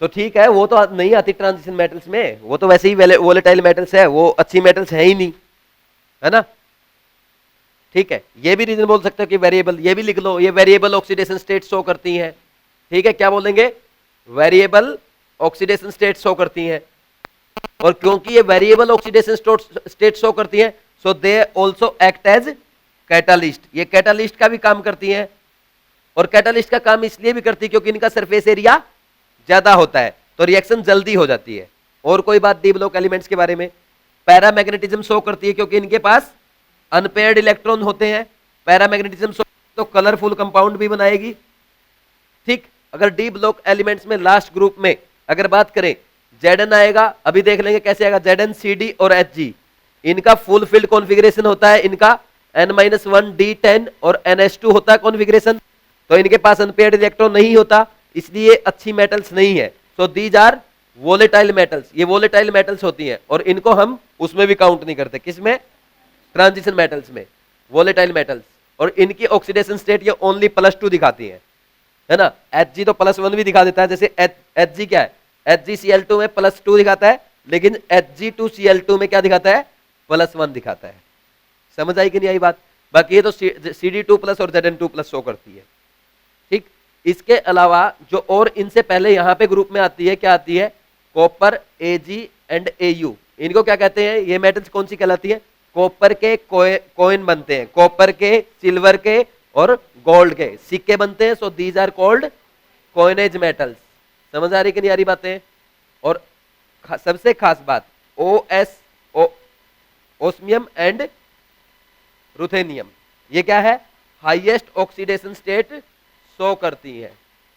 तो ठीक है, वो तो नहीं आती ट्रांजिशन मेटल्स में, वो तो वैसे ही वोलेटाइल मेटल्स है, वो अच्छी मेटल्स है ही नहीं, है ना? ठीक है, ये भी रीजन बोल सकते हो कि वेरिएबल, ये भी लिख लो, ये वेरिएबल ऑक्सीडेशन स्टेट शो करती हैं। ठीक है, क्या बोलेंगे? वेरिएबल ऑक्सीडेशन स्टेट शो करती हैं। और क्योंकि ये वेरिएबल ऑक्सीडेशन स्टेट शो करती हैं, so they also act as catalyst. ये कैटालिस्ट का भी काम करती हैं, और कैटालिस्ट का काम इसलिए भी करती है क्योंकि इनका सरफेस एरिया ज्यादा होता है, तो रिएक्शन जल्दी हो जाती है। और कोई बात डी ब्लॉक एलिमेंट्स के बारे में? पैरामैग्नेटिज्म शो करती है क्योंकि इनके पास अनपेयर्ड इलेक्ट्रॉन होते हैं। पैरामैग्नेटिज्म शो तो कलरफुल कंपाउंड भी बनाएगी। ठीक, अगर डी ब्लॉक एलिमेंट्स में लास्ट ग्रुप में अगर बात करें, Zn आएगा, अभी देख लेंगे कैसे आएगा। Zn, Cd और Hg, इनका फुल फील्ड कॉन्फ़िगरेशन होता है, इनका N-1D10 और NH2 होता है कॉन्फ़िगरेशन। तो इनके पास अनपेयर्ड इलेक्ट्रॉन नहीं होता, इसलिए अच्छी मेटल्स नहीं है। So these are volatile metals, ये वोलेटाइल मेटल्स होती हैं, और इनको हम उसमें भी काउंट नहीं करते। किसमें? ट्रांजिशन मेटल्स में, वोलेटाइल मेटल्स। और इनकी ऑक्सीडेशन स्टेट ये ओनली +2 दिखाती है ना? Hg तो +1 भी दिखा देता है, जैसे Hg क्या है? HgCl2 में +2 दिखाता है, लेकिन Hg2Cl2 में क्या दिखाता है? +1 दिखाता है। समझ आई कि नहीं आई बात? बाकी ये तो Cd2+ और Zn2+ शो करती है। ठीक, इसके अलावा जो और इनसे पहले यहां पे ग्रुप में आती है, क्या आती है? Copper, Ag and Au। इनको क्या कहते हैं? ये मेटल्स कौन सी कहलाती है? कॉपर के कॉइन बनते हैं, कॉपर के, सिल्वर के और गोल्ड के सिक्के बनते हैं। So these are called coinage metals. समझ आ रही कि नहीं आ रही बातें? और सबसे खास बात, ओस्मियम एंड रुथेनियम, ये क्या है? हाईएस्ट ऑक्सीडेशन स्टेट शो करती है।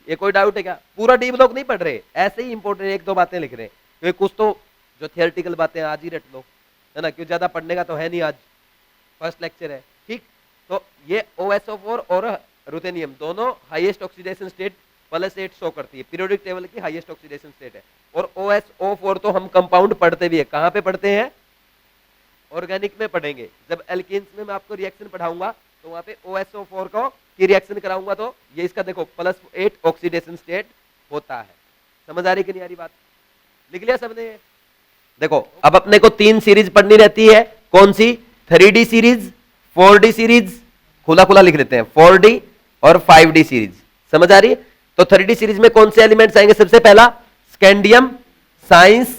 ये कोई डाउट है क्या? पूरा डी ब्लॉक नहीं पढ़ रहे, ऐसे ही इंपॉर्टेंट एक दो बातें लिख रहे हैं, क्योंकि कुछ तो जो थियोरेटिकल बातें आज ही रट लो, है ना? क्यों ज्यादा पढ़ने का तो है नहीं, आज फर्स्ट लेक्चर है। ठीक, तो ये OSO4 और रुथेनियम दोनों हाईएस्ट ऑक्सीडेशन स्टेट +8 शो करती है, पीरियोडिक टेबल की हाईएस्ट ऑक्सीडेशन स्टेट है। और OSO4 तो हम कंपाउंड पढ़ते भी है, कहां पे पढ़ते हैं? ऑर्गेनिक में पढ़ेंगे। जब एल्केन्स में मैं आपको रिएक्शन पढ़ाऊंगा तो वहां पे OSO4 को की रिएक्शन कराऊंगा, तो ये इसका देखो +8 ऑक्सीडेशन स्टेट होता है। समझ आ रही कि नहीं आ रही बात? लिख लिया सबने? देखो अब अपने को 3 सीरीज पढ़नी रहती है। कौन सी? 3D सीरीज, 4D सीरीज, खुला खुला लिख लेते हैं, 4D और 5D सीरीज। समझ आ रही है? तो 3D सीरीज में कौन से एलिमेंट्स आएंगे? सबसे पहला स्कैंडियम, साइंस,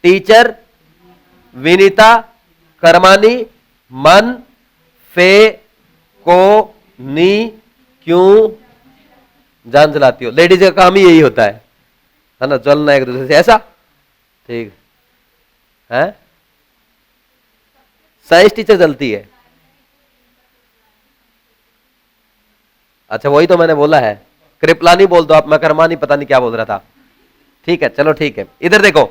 टीचर, विनीता, करमानी, मन, फे, को, नी, क्यों जान जलाती हो। लेडीज का काम ही यही होता है ना? जलना एक दूसरे से, ऐसा। ठीक है, साइंस टीचर जलती है। अच्छा, वही तो मैंने बोला है, कृपलानी बोल दो आप, मैं करमानी पता नहीं क्या बोल रहा था। ठीक है, चलो ठीक है। इधर देखो,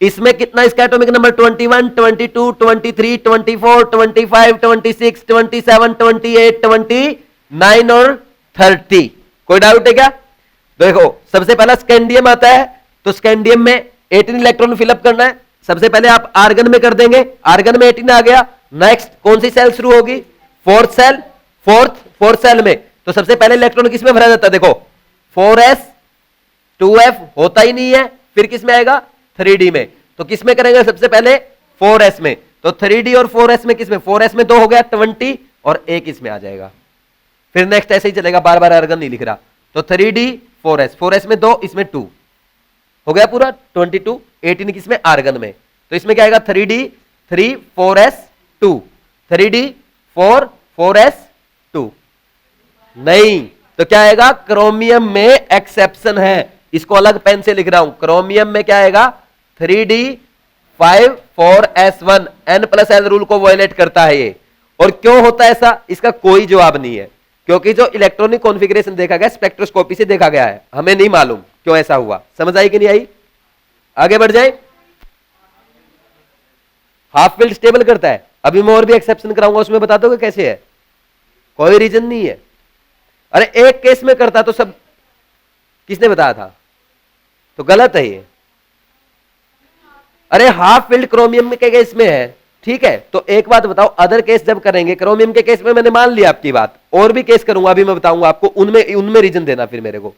इसमें कितना इसका एटॉमिक नंबर? 21, 22, 23, 24, 25, 26, 27, 28, 29 और 30। कोई डाउट है क्या? देखो सबसे पहला स्कैंडियम आता है, तो स्कैंडियम में 18 इलेक्ट्रॉन फिलअप करना है। सबसे पहले आप आर्गन में कर देंगे, आर्गन में 18 आ गया। नेक्स्ट कौन सी सेल शुरू होगी? Fourth cell. फोर्थ सेल में तो सबसे पहले इलेक्ट्रॉन किसमें भरा जाता है? देखो 4s 2f होता ही नहीं है, फिर किसमें आएगा? 3D में। तो किसमें करेंगे सबसे पहले? 4s में। तो 3D और 4s में किसमें? 4s में 2 हो गया 20 और 1 इसमें आ जाएगा। फिर नेक्स्ट ऐसे ही चलेगा, बार बार आर्गन नहीं लिख रहा। तो 3D 4s में 2, इसमें 2 हो गया पूरा 22। 18 किसमें? आर्गन में। तो इसमें क्या आएगा? 3D 3 4s 2, 3D 4 4s 2। नहीं तो क्या आएगा? क्रोमियम में एक्सेप्शन है, इसको अलग पेन से लिख रहा हूं। क्रोमियम में क्या आएगा? 3D 5,4s1 n+l रूल को वायलेट करता है ये। और क्यों होता है ऐसा, इसका कोई जवाब नहीं है, क्योंकि जो इलेक्ट्रॉनिक कॉन्फ़िगरेशन देखा गया स्पेक्ट्रोस्कोपी से देखा गया है, हमें नहीं मालूम क्यों ऐसा हुआ। समझ आई कि नहीं आई? आगे बढ़ जाए। हाफ फील्ड स्टेबल करता है, अभी मैं और भी एक्सेप्शन कराऊंगा, उसमें बता दोगे कैसे है? कोई रीजन नहीं है। अरे एक केस में करता तो सब किसने बताया था? तो गलत है ये। अरे हाफ फिल्ड क्रोमियम के केस में है, ठीक है। तो एक बात बताओ, अदर केस जब करेंगे, क्रोमियम के केस में मैंने मान लिया आपकी बात, और भी केस करूंगा, अभी मैं बताऊंगा आपको, उनमें रीजन देना फिर मेरे को।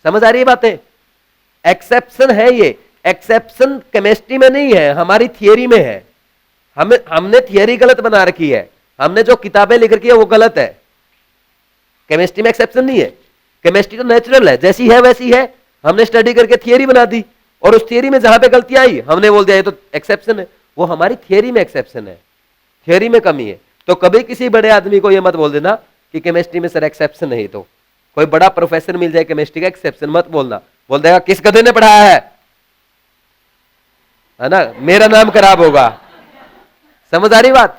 समझ आ रही है बातें? एक्सेप्शन है ये, एक्सेप्शन केमिस्ट्री में नहीं है, हमारी थियरी में है। हमने थियरी गलत बना रखी है, हमने जो किताबें लिख रखी है वो गलत है। केमिस्ट्री में एक्सेप्शन नहीं है, केमिस्ट्री तो नेचुरल है, जैसी है वैसी है। हमने स्टडी करके थियरी बना दी, और उस थियरी में जहां पे गलतियां आई हमने बोल दिया ये तो एक्सेप्शन है। वो हमारी थियरी में एक्सेप्शन है, थियरी में कमी है। तो कभी किसी बड़े आदमी को ये मत बोल देना कि केमिस्ट्री में सर एक्सेप्शन नहीं, तो कोई बड़ा प्रोफेसर मिल जाए केमिस्ट्री का एक्सेप्शन मत बोलना, बोल देगा किस गधे ने पढ़ाया है ना, मेरा नाम खराब होगा। समझ आ रही बात?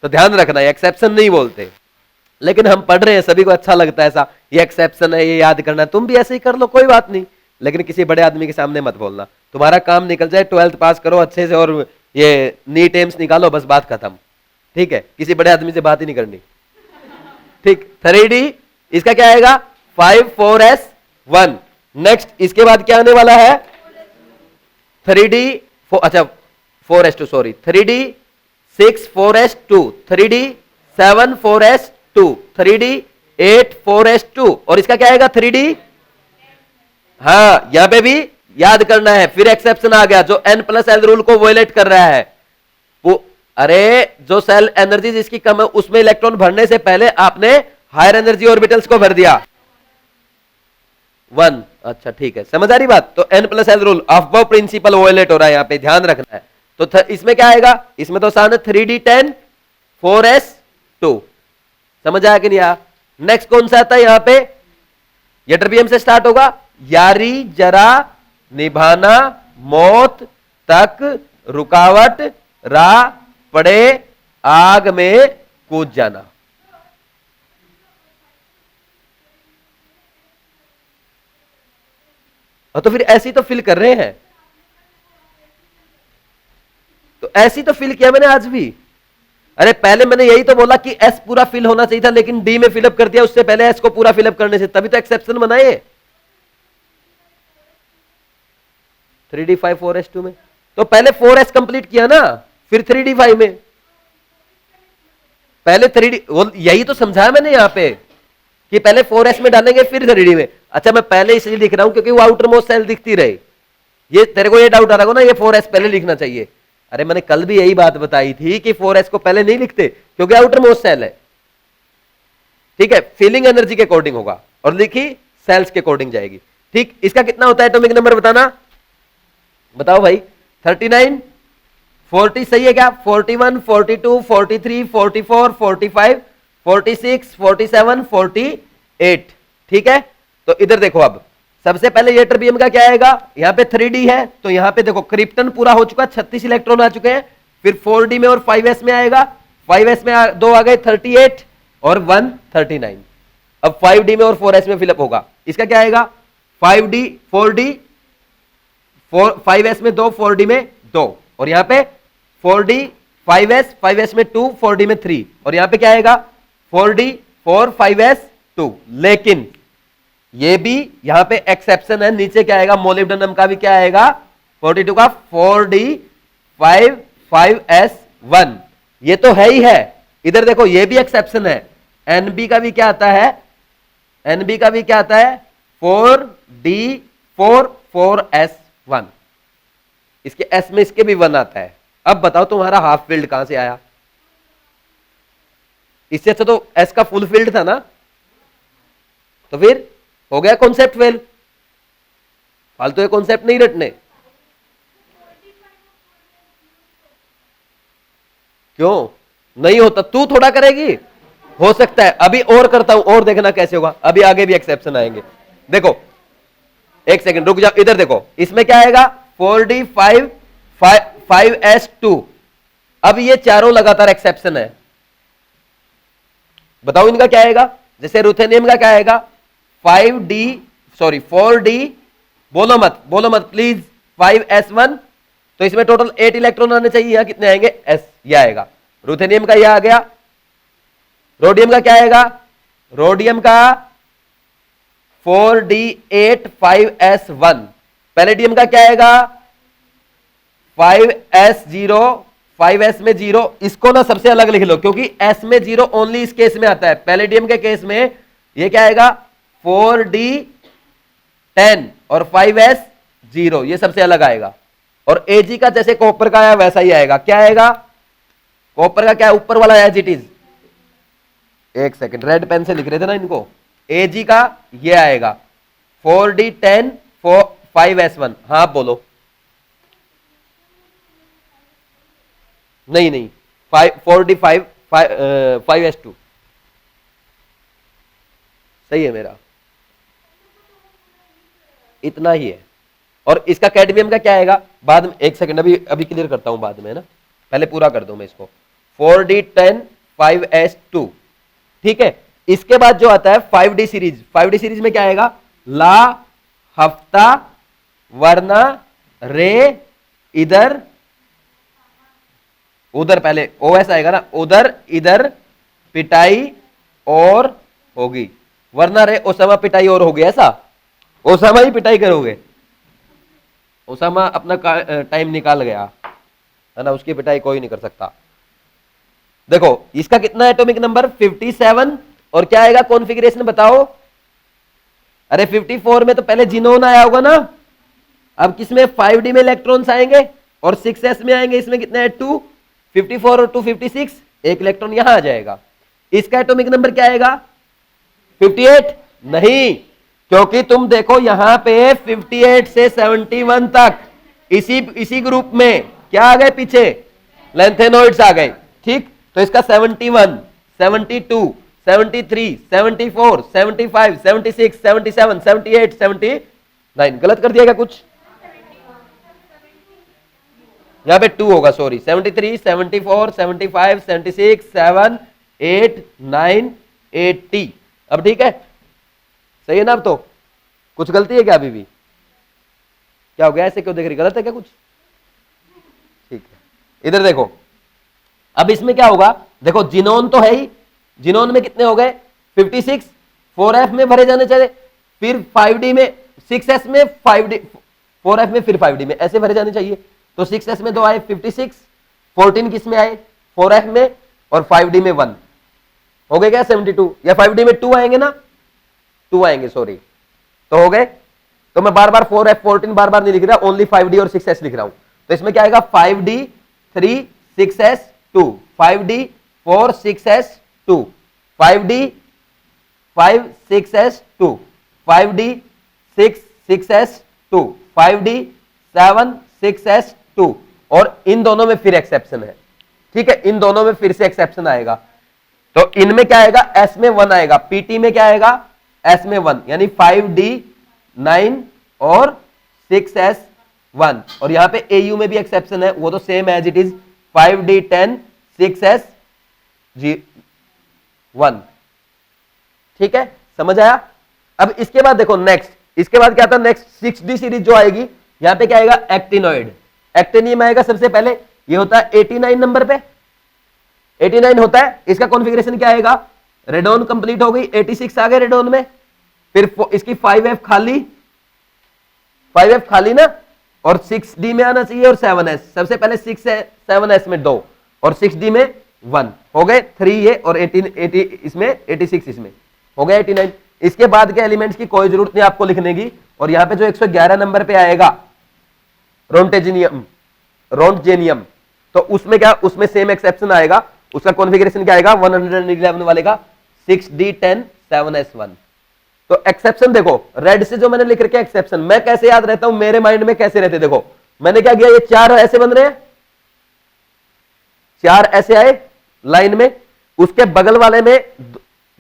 तो ध्यान रखना, एक्सेप्शन नहीं बोलते, लेकिन हम पढ़ रहे हैं, सभी को अच्छा लगता है ऐसा, ये एक्सेप्शन है, ये याद करना है, तुम भी ऐसे ही कर लो, कोई बात नहीं, लेकिन किसी बड़े आदमी के सामने मत बोलना। तुम्हारा काम निकल जाए, 12th पास करो अच्छे से और ये नीट एम्स निकालो, बस बात खत्म, ठीक है। किसी बड़े आदमी से बात ही नहीं करनी, ठीक। 3D इसका क्या आएगा? 5,4s1। नेक्स्ट इसके बाद क्या आने वाला है? 3D 4s2, sorry, 3D 6,4s2, 3D 7,4s2, 3D 8,4s2, और इसका क्या आएगा? 3D, हाँ यहां पे भी याद करना है, फिर एक्सेप्शन आ गया जो n+l रूल को वायलेट कर रहा है वो। अरे जो सेल एनर्जी जिसकी कम है उसमें इलेक्ट्रॉन भरने से पहले आपने हायर एनर्जी ऑर्बिटल्स को भर दिया 1। अच्छा ठीक है, समझ आ रही बात? तो n+l रूल अफबव प्रिंसिपल वायलेट हो रहा है, यहां पे ध्यान रखना है। तो इसमें क्या आएगा? इसमें तो आसान है, 3D 10 4s2। समझ आया कि नहीं आया? नेक्स्ट कौन सा आता है यहां पे? ये टर्बियम से स्टार्ट होगा, यारी जरा निभाना मौत तक रुकावट रा पड़े आग में कूद जाना। और तो फिर ऐसी तो फिल कर रहे हैं, तो ऐसी तो फिल किया मैंने आज भी। अरे पहले मैंने यही तो बोला कि एस पूरा फिल होना चाहिए था, लेकिन डी में फिलअप कर दिया, उससे पहले एस को पूरा फिलअप करने से, तभी तो एक्सेप्शन बनाए 3D 5 4s2 में। तो पहले 4s कंप्लीट किया ना, फिर 3D 5 में, पहले 3D, यही तो समझाया मैंने यहां पे कि पहले 4s में डालेंगे फिर 3D में। अच्छा मैं पहले इसलिए लिख रहा हूं क्योंकि वो आउटर मोस्ट सेल दिखती रहे, ये तेरे को ये डाउट आ रहा होगा ना, ये 4s पहले लिखना चाहिए। अरे मैंने कल भी यही बात बताई थी कि 4s को पहले नहीं लिखते क्योंकि आउटर मोस्ट सेल है, ठीक है। फीलिंग एनर्जी के अकॉर्डिंग होगा और लिखी सेल्स के अकॉर्डिंग जाएगी, ठीक। इसका कितना होता है एटॉमिक नंबर बताना, बताओ भाई। 39 40 सही है क्या? 41 42 43 44 45 46 47 48, ठीक है। तो इधर देखो, अब सबसे पहले ये टर्बियम का क्या आएगा? यहाँ पे 3D है, तो यहाँ पे देखो क्रिप्टन पूरा हो चुका, 36 इलेक्ट्रॉन आ चुके हैं। फिर 4D में और 5s में आएगा, 5s में 2 आ गए 38 और 1 39। अब 5D में और 4s में फिलअप होगा, इसका क्या आएगा? 5D 4D 5s में 2 4D में 2, और यहाँ पे 4D 5s में 2 4D में 3, और यहाँ पे क्या आएगा? 4D 4 5s 2। लेकिन ये भी यहां पे एक्सेप्शन है, नीचे क्या आएगा? मोलिब्डेनम का भी क्या आएगा? 42 का 4D 5 5s1, ये तो है ही है। इधर देखो ये भी एक्सेप्शन है, NB का भी क्या आता है? NB का भी क्या आता है? 4D 4 4s1, इसके S में इसके भी 1 आता है। अब बताओ तुम्हारा हाफ फील्ड कहां से आया? इससे अच्छा तो S का फुल फील्ड था ना, तो फिर हो गया कॉन्सेप्ट फेल। फालतू ये कॉन्सेप्ट नहीं रटने। क्यों नहीं होता? तू थोड़ा करेगी, हो सकता है अभी और करता हूं, और देखना कैसे होगा, अभी आगे भी एक्सेप्शन आएंगे। देखो एक सेकंड रुक जाओ, इधर देखो, इसमें क्या आएगा? 4D 5 5s2। अब ये चारों लगातार एक्सेप्शन है, बताओ इनका क्या आएगा। जैसे रुथेनियम का क्या आएगा 4d, बोलो मत प्लीज, 5s1। तो इसमें टोटल 8 इलेक्ट्रॉन आने चाहिए, यहां कितने आएंगे s, ये आएगा। रुथेनियम का यह आ गया। रोडियम का क्या आएगा, रोडियम का 4d8 5s1। पैलेडियम का क्या आएगा 5s0 5s में 0। इसको ना सबसे अलग लिख लो, क्योंकि s में 0 ओनली इस केस में आता है। पैलेडियम के केस में ये क्या आएगा 4d10 और 5s0, ये सबसे अलग आएगा। और Ag का जैसे कॉपर का आया वैसा ही आएगा। क्या आएगा कॉपर का, क्या ऊपर वाला एज इट इज। एक सेकंड, रेड पेन से लिख रहे थे ना इनको। Ag का ये आएगा 4d10 5s1। हाँ बोलो, नहीं 4d5 5s2 सही है मेरा, इतना ही है। और इसका कैडमियम का क्या आएगा बाद में, एक सेकंड अभी क्लियर करता हूं बाद में, है ना, पहले पूरा कर दूं मैं इसको। 4d10 5s2, ठीक है। इसके बाद जो आता है 5d सीरीज, 5d सीरीज में क्या आएगा ला, हफ्ता, वरना, रे, इधर उधर, पहले ओएस आएगा ना, उधर इधर, पिटाई और होगी, वरना रे ओसामा पिटाई और होगी। ऐसा ओसामा ही पिटाई करोगे, ओसामा अपना टाइम निकाल गया है ना, उसकी पिटाई कोई नहीं कर सकता। देखो इसका कितना एटॉमिक नंबर 57, और क्या आएगा कॉन्फ़िगरेशन बताओ। अरे 54 में तो पहले जिनोन आया होगा ना, अब किसमें 5d में इलेक्ट्रॉन्स आएंगे और 6s में आएंगे। इसमें कितना है 2, 54 और 2 56, एक इलेक्ट्रॉन यहां आ जाएगा। इसका एटॉमिक नंबर क्या आएगा 58 नहीं, क्योंकि तुम देखो यहां पे 58 से 71 तक इसी ग्रुप में क्या आ गए पीछे, लैंथेनोइड्स आ गए, ठीक। तो इसका 71, 72, 73, 74, 75, 76, 77, 78, 79, गलत कर दिया क्या कुछ, यहां पे 2 होगा, सॉरी, 73, 74, 75, 76, 7, 8, 9, 80। अब ठीक है, सही है ना। अब तो कुछ गलती है क्या अभी भी, क्या हो गया, ऐसे क्यों देख रही, गलत है क्या कुछ, ठीक है। इधर देखो, अब इसमें क्या होगा, देखो जिनोन तो है ही, जिनोन में कितने हो गए 56, 4f में भरे जाने चाहिए, फिर 5d में, 6s में 5d, 4f में फिर 5d में, ऐसे भरे जाने चाहिए। तो 6s में 2 आए 56, 14 किस में आए 4f में, और 5d में 1 हो गए क्या 72, या 5d में 2 आएंगे ना, 2 आएंगे सॉरी, तो हो गए। तो मैं बार बार 4f 14 बार बार नहीं लिख रहा, ओनली 5d और 6s लिख रहा हूं। तो इसमें क्या आएगा 5d 3 6s 2, 5d 4 6s 2, 5d 5 6s 2, 5d 6 6s 2, 5d 7 6s 2, और इन दोनों में फिर एक्सेप्शन है, ठीक है, इन दोनों में फिर से एक्सेप्शन आएगा। तो इनमें क्या आएगा s में 1 आएगा, pt में क्या आएगा s में 1, यानी 5d 9 और 6s 1, और यहां पे au में भी एक्सेप्शन है, वो तो same as it is 5d 10 6s 1, ठीक है, समझ आया। अब इसके बाद देखो नेक्स्ट, इसके बाद क्या था नेक्स्ट 6d सीरीज जो आएगी, यहां पे क्या आएगा एक्टिनॉइड, एक्टिनियम आएगा सबसे पहले, ये होता है 89 नंबर पे, 89 होता है। इसका कॉन्फ़िगरेशन क्या आएगा, रेडोन कंप्लीट हो गई, 86 आ गए रेडोन में, फिर इसकी 5f खाली, 5f खाली ना, और 6d में आना चाहिए, और 7s, सबसे पहले 6 है 7s में 2 और 6d में 1 हो गए, 3 ये और 80 इसमें 86 इसमें हो गया 89। इसके बाद के एलिमेंट्स की कोई जरूरत नहीं आपको लिखने की, और यहां पे जो 111 नंबर पे आएगा रोंटजेनियम, तो उसमें क्या, उसमें सेम एक्सेप्शन आएगा, उसका कॉन्फ़िगरेशन क्या आएगा 111 वाले का 6d10 7s1। तो एक्सेप्शन देखो, रेड से जो मैंने लिख रखे एक्सेप्शन, मैं कैसे याद रहता हूं, मेरे माइंड में कैसे रहते, देखो मैंने क्या किया, ये 4 ऐसे बन रहे हैं, 4 ऐसे आए लाइन में, उसके बगल वाले में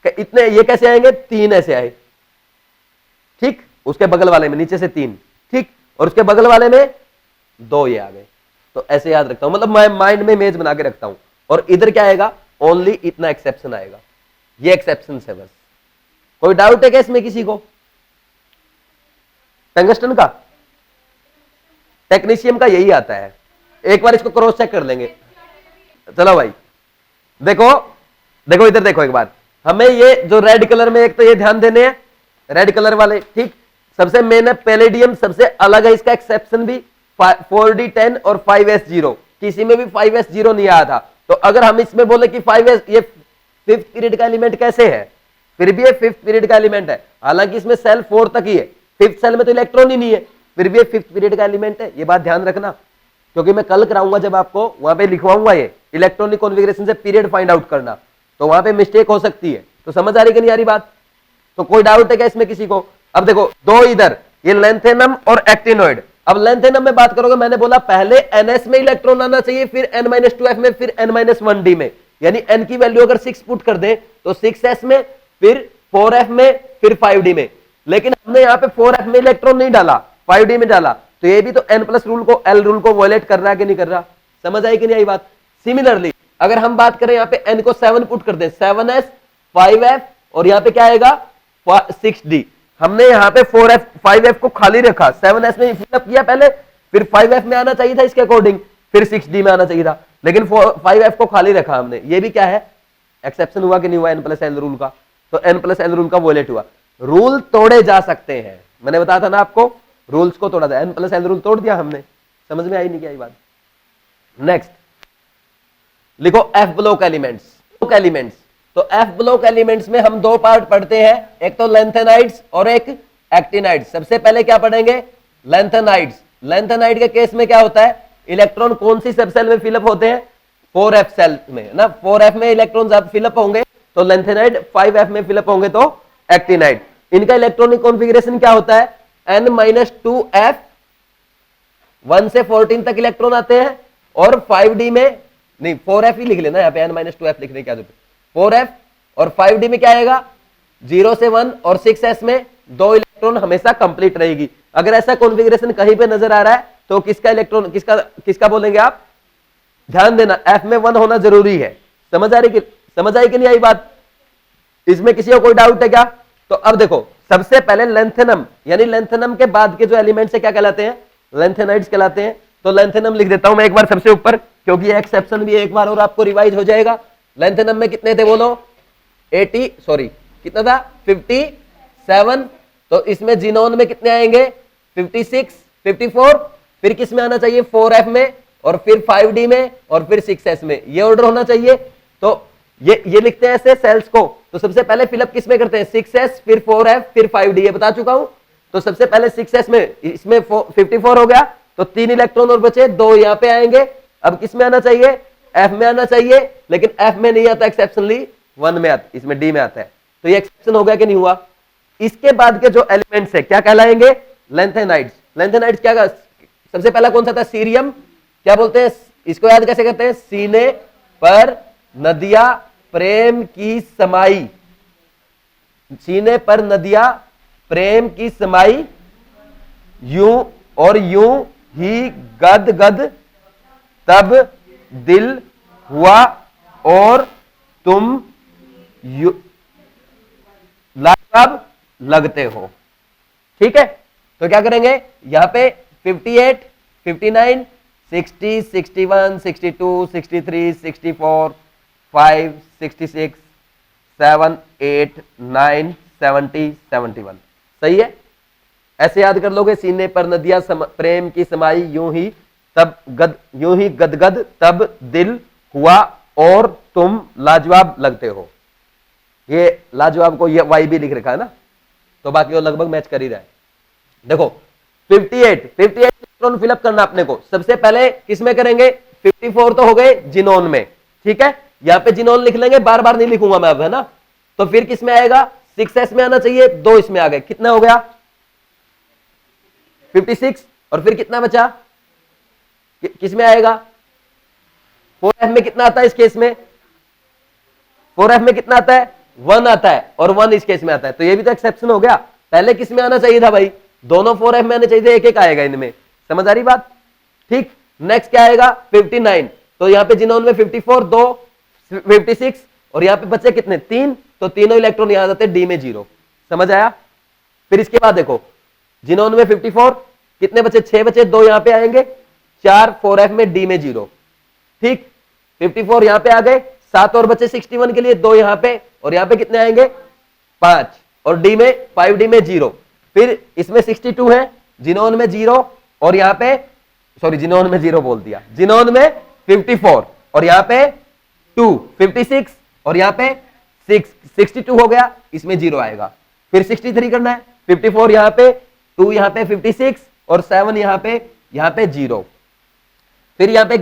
इतने, ये कैसे आएंगे 3 ऐसे आए, ठीक, उसके बगल वाले में नीचे से 3, ठीक, और उसके बगल वाले में 2 ये आ गए, तो ऐसे याद रखता हूं, मतलब मैं माइंड में इमेज बना के रखता हूं। और इधर क्या आएगा, ओनली इतना एक्सेप्शन आएगा, ये एक्सेप्शन है बस। कोई डाउट है क्या इसमें किसी को? टंगस्टन का टेक्नीशियम का यही आता है, एक बार इसको क्रॉस चेक कर लेंगे। चलो भाई देखो, देखो इधर देखो एक बार, हमें ये जो रेड कलर में, एक तो ये ध्यान देने हैं रेड कलर वाले, ठीक। सबसे मेन है पैलेडियम, सबसे अलग है, इसका एक्सेप्शन भी 4d10 और 5s0, किसी में भी 5s0 नहीं आया था। तो अगर हम इसमें बोले कि 5s, ये 5th पीरियड का एलिमेंट कैसे है, फिर भी ये 5th पीरियड का एलिमेंट है, हालांकि इसमें सेल 4 तक ही है, 5th सेल में तो इलेक्ट्रॉन ही नहीं है, फिर भी ये 5th पीरियड का एलिमेंट है। ये बात ध्यान रखना, क्योंकि मैं कल कराऊंगा जब आपको वहां पे लिखवाऊंगा ये इलेक्ट्रॉनिक कॉन्फ़िगरेशन से पीरियड फाइंड आउट करना, तो वहां पे मिस्टेक हो सकती है। तो समझ आ रही कि नहीं आ रही बात? तो कोई डाउट है क्या इसमें किसी को? अब देखो दो इधर, ये लेंथेनम और एक्टिनोइड। अब लेंथेनम में बात करोगे, मैंने बोला पहले NS में इलेक्ट्रॉन आना चाहिए, फिर N-2f में, फिर N-1d में, यानी N की वैल्यू अगर 6 पुट कर दे तो 6s में, फिर 4f में, फिर 5d में। लेकिन हमने यहाँ पे 4f में इलेक्ट्रॉन नहीं डाला, 5d में डाला, तो ये भी तो N+ रूल को, L रूल को वॉयलेट कर रहा है कि नहीं कर रहा? समझ आई कि नहीं आई बात? सिमिलरली अगर हम बात करें यहाँ पे N को 7 पुट कर दे, 7s 5f और यहाँ पे क्या आएगा 6d। हमने यहाँ पे 4f 5f को खाली रखा, 7s में फिलअप किया पहले, फिर 5f में आना चाहिए था इसके अकॉर्डिंग, फिर 6d में आना चाहिए था, लेकिन 5f को खाली रखा हमने। ये भी क्या है, एक्सेप्शन हुआ कि नहीं हुआ N+L रूल का? तो N+L रूल का वॉयलेट हुआ। रूल तोड़े जा सकते हैं, मैंने बताया था ना आपको, रूल्स को तोड़ा था, N+L रूल तोड़ दिया हमने। समझ में आई नहीं क्या ये बात? नेक्स्ट लिखो F ब्लॉक एलिमेंट्स। तो F ब्लॉक एलिमेंट्स में हम दो पार्ट पढ़ते हैं, एक तो लेंथेनाइड्स और एक एक्टिनाइड्स। सबसे पहले क्या पढ़ेंगे? लेंथेनाइड्स। लेंथेनाइड के केस में क्या होता है, इलेक्ट्रॉन कौन सी सब सेल में फिलअप होते हैं? 4f सेल में ना, 4f में इलेक्ट्रॉन जब फिलअप होंगे तो लेंथेनाइड, 5f में फिलअप होंगे तो एक्टिनाइड। इनका इलेक्ट्रॉनिक कॉन्फ़िगरेशन क्या होता है? N-2f, 1 से 14 तक इलेक्ट्रॉन आते हैं, और 5d में नहीं, 4f ही लिख लेना यहाँ पे, N-2f लिखने की आदत है। 4f और 5d में क्या आएगा? 0 से 1 और 6s में 2 इलेक्ट्रॉन हमेशा कंप्लीट रहेगी। अगर ऐसा कॉन्फ़िगरेशन कहीं पे नजर आ रहा है तो किसका इलेक्ट्रॉन, किसका बोलेंगे आप? ध्यान देना, f में 1 होना जरूरी है। समझ आई कि नहीं आई बात? इसमें किसी को कोई डाउट है क्या? तो अब देखो, सबसे पहले लेंथेनम, यानी लेंथेनम के बाद के जो एलिमेंट्स है क्या कहलाते हैं? लेंथेनाइड्स कहलाते हैं। तो लेंथेनम लिख देता हूं मैं एक बार सबसे ऊपर, क्योंकि एक्सेप्शन भी एक बार और आपको रिवाइज हो जाएगा। लेंथेनम में कितने थे बोलो? 80, सॉरी कितना था? 57। तो इसमें जिनोन में कितने आएंगे? 56, 54। फिर किस में आना चाहिए? 4f में, और फिर 5d में, और फिर 6s में। ये ऑर्डर होना चाहिए। तो ये लिखते हैं ऐसे सेल्स को। तो सबसे पहले फिलअप किस में करते हैं? 6s, फिर 4f, फिर 5d, ये बता चुका हूं। तो सबसे पहले 6s में, इसमें 54 हो गया, तो 3 इलेक्ट्रॉन और बचे, 2 यहां पे आएंगे। अब किस में आना चाहिए? f में आना चाहिए, लेकिन f में नहीं आता, एक्सेप्शनली 1 में आता, इसमें d में आता है। तो ये एक्सेप्शन हो गया कि नहीं हुआ? इसके बाद के जो एलिमेंट्स है क्या कहलाएंगे? लेंथेनाइड्स। लेंथेनाइड्स क्या, सबसे पहला कौन सा था? सीरियम। क्या बोलते हैं इसको, याद कैसे करते हैं? सीने पर नदियां प्रेम की समाई, सीने पर नदियां प्रेम की समाई, यूं और यूं ही गद गद तब दिल हुआ और तुम लाजवाब लगते हो। ठीक है, तो क्या करेंगे यहां पे? 58, 59, 60, 61, 62, 63, 64, 5, 66, 7, 8, 9, 70, 71। सही है? ऐसे याद कर लोगे, सीने पर नदियां प्रेम की समाई, यूं ही गदगद तब दिल हुआ और तुम लाजवाब लगते हो। ये लाजवाब को ये वाई भी लिख रखा है ना, तो बाकी वो लगभग मैच कर ही रहा है। देखो 58 इलेक्ट्रॉन फिलअप करना अपने को। सबसे पहले किसमें करेंगे? 54 तो हो गए जिनोन में। ठीक है, यहां पे जिनोन लिख लेंगे, बार बार नहीं लिखूंगा मैं अब, है ना। तो फिर किसमें आएगा? 6s में आना चाहिए, 2 इसमें आ गए, कितना हो गया? 56। और फिर कितना बचा? किसमें आएगा? 4f में कितना आता है इस केस में? 4f में कितना आता है? 1 आता है, और 1 इस केस में आता है। तो ये भी तो एक्सेप्शन हो गया। पहले किसमें आना चाहिए था भाई? दोनों 4f में आने चाहिए थे, एक एक आएगा इनमें। समझ आ रही बात? ठीक, नेक्स्ट क्या आएगा 59, तो यहां पे जिनोन में 54, 2 56 और यहां पे बचे कितने 3, तो तीनों इलेक्ट्रॉन यहां जाते डी में 0। समझ आया? फिर इसके बाद देखो जिनोन में 54 कितने बचे 6 बचे, 2 यहां पे आएंगे, 4 4f में डी में 0। ठीक, 54 यहां पे आ गए, 7 और बचे 61 के लिए, 2 यहां पे और यहां पे कितने आएंगे 5 और डी में 5d में 0। फिर इसमें 62 है, जिनोन में 0 और यहां पे सॉरी जिनोन में 0 बोल दिया, जिनोन में 54 और यहां पे 2 56 और यहां पे 6 62 हो गया, इसमें 0 आएगा। फिर 63 करना है, 54 यहां पे, 2 यहां पे 56 और 7 यहां पे 0। फिर यहां पे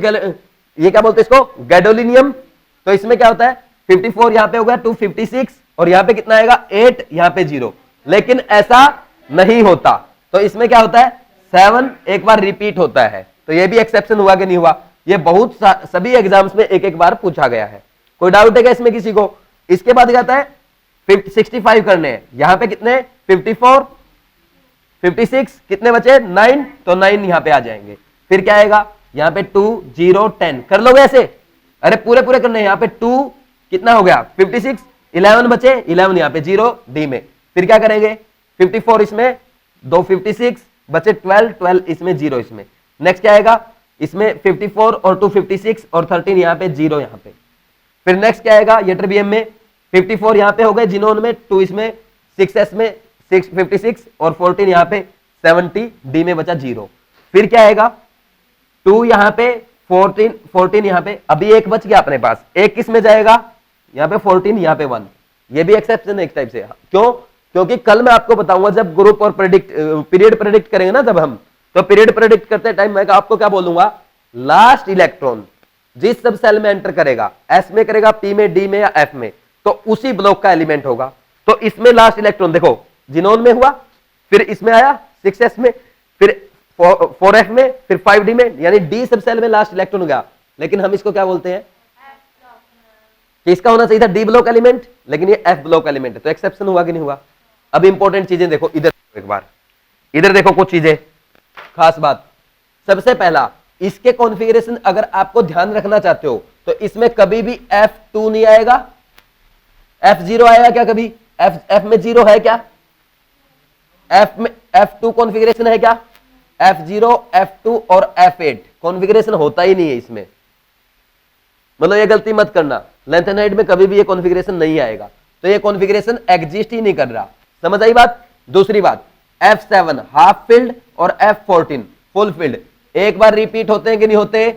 ये क्या बोलते हैं इसको गैडोलिनियम, तो इसमें क्या होता है 54 यहां पे हो गया, 2 56 और यहां पे कितना आएगा 8 यहां पे 0। लेकिन ऐसा नहीं होता, तो इसमें क्या होता है 7 एक बार रिपीट होता है। तो ये भी एक्सेप्शन हुआ कि नहीं हुआ? ये बहुत सभी एग्जाम्स में एक एक बार पूछा गया है। कोई डाउट है क्या इसमें किसी को? इसके बाद जाता है 65 करने हैं, यहां पे कितने 54 56 कितने बचे 9, तो 9 यहां पे आ जाएंगे। फिर क्या आएगा यहां पे 2 0 10 कर लोगे ऐसे, अरे पूरे पूरे करने हैं। यहां पे 2 कितना हो गया 56, 11 बचे, 11 यहां पे 0 डी में। फिर क्या करेंगे 54 इसमें, 2 56 बचे 12 12 इसमें 0 इसमें। नेक्स्ट क्या आएगा इसमें 54 और 2 56 और 13 यहां पे 0 यहां पे। फिर नेक्स्ट क्या आएगा यट्रबियम में 54 यहां पे हो गए, जिनोन में 2 इसमें, 6s में 6 56 और 14 यहां पे 70 डी में बचा 0। फिर क्या आएगा 2 यहां पे 14 यहां पे, अभी एक बच गया अपने पास, एक किस में जाएगा यहां पे 14 यहां पे 1। ये भी एक्सेप्शन है एक टाइप से। क्यों? क्योंकि कल मैं आपको बताऊंगा जब ग्रुप और पीरियड प्रेडिक्ट करेंगे ना, जब हम तो पीरियड प्रेडिक्ट करते टाइम मैं आपको क्या बोलूंगा, लास्ट इलेक्ट्रॉन जिस सब सेल में एंटर करेगा, एस में करेगा, पी में, डी में या एफ में, तो उसी ब्लॉक का एलिमेंट होगा। तो इसमें लास्ट इलेक्ट्रॉन देखो जिनोन में हुआ, फिर इसमें आया 6s में, फिर 4f में, फिर 5d में, यानी डी सब सेल में लास्ट इलेक्ट्रॉन हो गया। लेकिन हम इसको क्या बोलते हैं कि इसका होना चाहिए था डी ब्लॉक एलिमेंट, लेकिन ये एफ ब्लॉक एलिमेंट है। तो एक्सेप्शन हुआ कि नहीं हुआ? अब इंपॉर्टेंट चीजें देखो, इधर एक बार इधर देखो कुछ चीजें खास बात। सबसे पहला इसके कॉन्फ़िगरेशन अगर आपको ध्यान रखना चाहते हो तो इसमें कभी भी F2 नहीं आएगा, F0 आएगा क्या कभी? F में 0 है क्या? F में F2 कॉन्फ़िगरेशन है क्या? F0 F2 और F8 कॉन्फ़िगरेशन होता ही नहीं है इसमें। मतलब ये गलती मत करना, लैंथेनाइड में कभी भी ये कॉन्फ़िगरेशन नहीं आएगा। तो ये कॉन्फ़िगरेशन एग्जिस्ट ही नहीं कर रहा। समझ आई बात? दूसरी बात F7 हाफ फील्ड और F14 फुल फील्ड एक बार रिपीट होते हैं कि नहीं होते?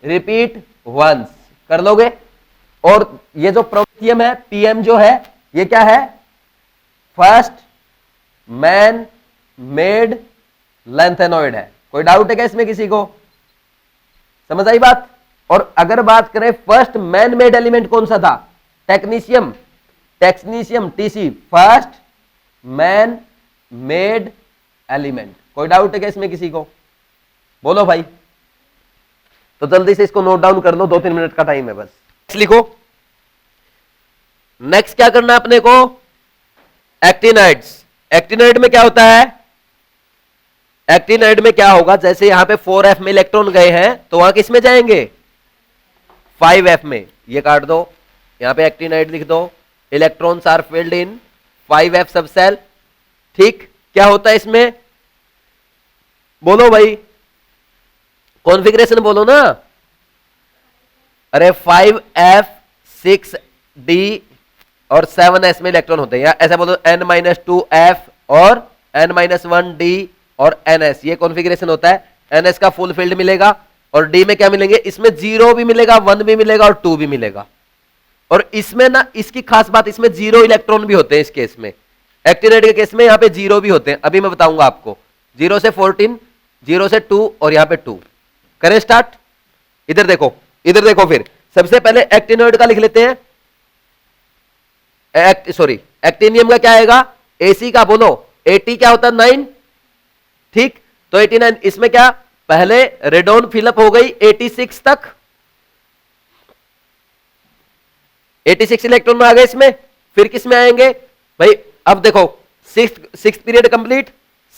रिपीट वंस कर लोगे। और ये जो प्रोमेथियम है PM जो है ये क्या है? फर्स्ट मैन मेड लैंथेनॉइड है। कोई डाउट है क्या इसमें किसी को? समझ आई बात? और अगर बात करें फर्स्ट मैन मेड एलिमेंट कौन सा था? Technetium TC first man made element. कोई डाउट है क्या इसमें किसी को? बोलो भाई। तो जल्दी से इसको नोट डाउन कर लो, 2-3 मिनट का टाइम है बस। लिखो नेक्स्ट क्या करना अपने को, एक्टिनाइड्स। एक्टिनाइड में क्या होता है? एक्टिनाइड में क्या होगा, जैसे यहां पे 4f में इलेक्ट्रॉन गए हैं तो वहां किस में जाएंगे 5f में। ये काट दो, यहां पे एक्टिनाइड लिख दो, electrons are filled in 5f सब सेल। ठीक, क्या होता है इसमें? बोलो भाई, कॉन्फ़िगरेशन बोलो ना। अरे 5f 6d और 7s में इलेक्ट्रॉन होते हैं, या ऐसा बोलो n-2f और n-1d और ns। ये कॉन्फ़िगरेशन होता है। ns का फुल फील्ड मिलेगा और d में क्या मिलेंगे? इसमें 0 भी मिलेगा, 1 भी मिलेगा और 2 भी मिलेगा। और इसमें ना इसकी खास बात, इसमें 0 इलेक्ट्रॉन भी होते हैं इस केस में। एक्टिनाइड के केस में यहां पे 0 भी होते हैं, अभी मैं बताऊंगा आपको। 0 से 14, 0 से 2 और यहां पे 2। करें स्टार्ट। इधर देखो, इधर देखो। फिर सबसे पहले एक्टिनॉइड का लिख लेते हैं। एक्टिनियम का क्या आएगा? AC का बोलो। 80 क्या होता है? 9। ठीक, तो 89। इसमें क्या पहले रेडॉन फिलअप हो गई 86 तक, 86 इलेक्ट्रॉन में आ गए इसमें। फिर किस में आएंगे भाई? अब देखो सिक्स पीरियड कंप्लीट,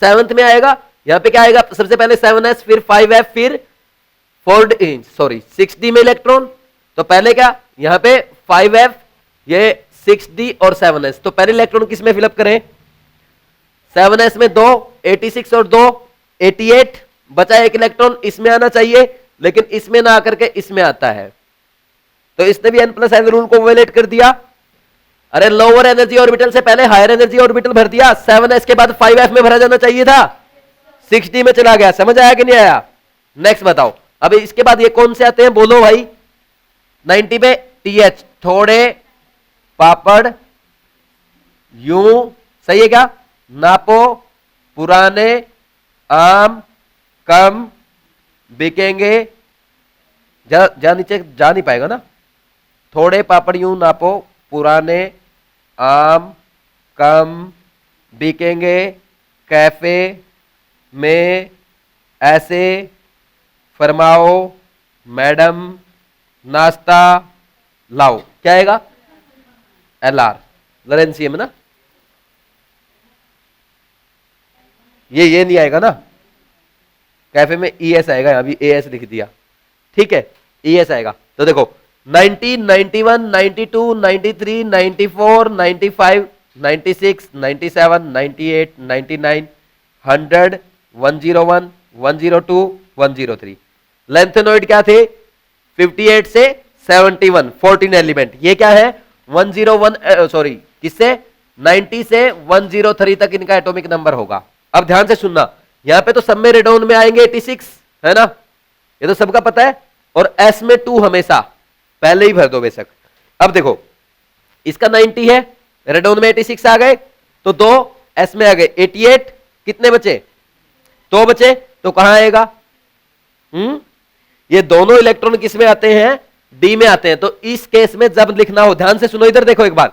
7th में आएगा। यहां पे क्या आएगा? सबसे पहले 7s, फिर 5f, फिर 6d में इलेक्ट्रॉन, तो पहले क्या यहां पे 5f, ये 6d और 7s, तो पहले इलेक्ट्रॉन किस में फिलअप करें? 7s में 2, 86 और 2 88, बचा एक इलेक्ट्रॉन इसमें आना चाहिए, लेकिन इसमें ना आकर के इसमें आता है, तो इसने भी n+n रूल को वायलेट कर दिया। अरे लोअर एनर्जी ऑर्बिटल से पहले हायर एनर्जी ऑर्बिटल भर दिया, 7s के बाद 5f में भरा जाना चाहिए था, 6d में चला गया। समझ आया कि नहीं आया? नेक्स्ट बताओ। अब इसके बाद ये कौन से आते हैं बोलो भाई? 90 में TH, थोड़े पापड़ यूं, सही है क्या? नापो पुराने आम कम बिकेंगे, जा नीचे जा नहीं पाएगा ना। थोड़े पापड़ यूं नापो पुराने आम कम बिकेंगे, कैफे में ऐसे फरमाओ मैडम नाश्ता लाओ। क्या आएगा? LR, लरेंसियम ना, ये नहीं आएगा ना, कैफे में ES आएगा, यहां भी AS लिख दिया, ठीक है, ES आएगा। तो देखो 90, 91, 92, 93, 94, 95, 96, 97, 98, 99, 100, 101, 102, 103। लेंथेनॉइड क्या थे? 58 से 71, 14 एलिमेंट। ये क्या है? 101, किससे? 90 से 103 तक इनका एटॉमिक नंबर होगा। अब ध्यान से सुनना, यहां पे तो सब में रेडोन में आएंगे 86, है ना, ये तो सबका पता है, और S में 2 हमेशा पहले ही भर दो बेशक। अब देखो इसका 90 है, रेडोन में 86 आ गए, तो 2 S में आ गए 88, कितने बचे? 2 बचे, तो कहां आएगा? ये दोनों इलेक्ट्रॉन किस में आते हैं? D में आते हैं। तो इस केस में जब लिखना हो, ध्यान से सुनो, इधर देखो एक बार,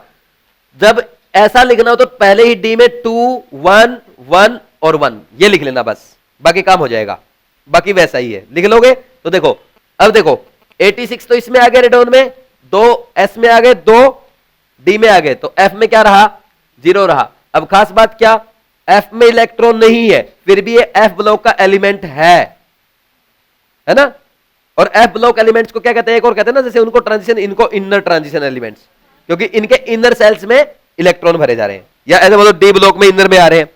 जब ऐसा लिखना हो तो पहले ही D में 2, 1, 1 और 1 ये लिख लेना बस, बाकी काम हो जाएगा, बाकी वैसा ही है, लिख लोगे। तो देखो अब देखो 86 तो इसमें आ गए रेडोन में, 2 S में आ गए, 2 D में आ गए, तो F में क्या रहा? 0 रहा। अब खास बात क्या, F में इलेक्ट्रॉन नहीं है, फिर भी ये F ब्लॉक का एलिमेंट है ना। और F ब्लॉक एलिमेंट्स को क्या कहते हैं? एक और कहते हैं ना, जैसे उनको ट्रांजिशन, इनको इनर ट्रांजिशन एलिमेंट्स, क्योंकि इनके इनर सेल्स में इलेक्ट्रॉन भरे जा रहे हैं, या ऐसे मतलब D ब्लॉक में इनर में आ रहे हैं,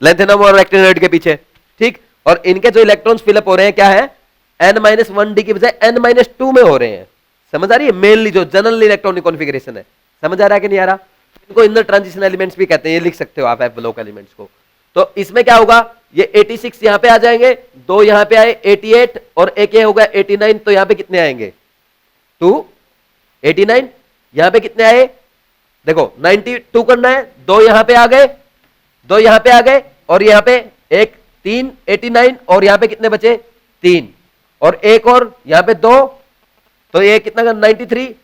लेंथेनम और एक्टिनोइड के पीछे, ठीक। और इनके जो इलेक्ट्रॉन्स फिलअप हो रहे हैं क्या है? n-1d की बजाय n-2 में हो रहे हैं। समझ आ रही है? मेनली जो जनरल इलेक्ट्रॉनिक कॉन्फ़िगरेशन है, समझ आ रहा है कि नहीं आ रहा? इनको इनर ट्रांजिशन एलिमेंट्स भी कहते हैं, ये लिख सकते हो आप F ब्लॉक एलिमेंट्स को। तो इसमें क्या होगा? ये 86 यहां पे आ जाएंगे, 2 यहां पे आए 88, और एक ये होगा 89, तो यहां पे कितने आएंगे? 2, 89, यहां पे कितने आए? देखो 92 करना है, 2 यहां पे आ गए, 2 यहां पे आ गए, और यहां पे एक 3, 89, और यहां पे कितने बचे? 3, और एक और यहां पे 2, तो ये कितना का 93,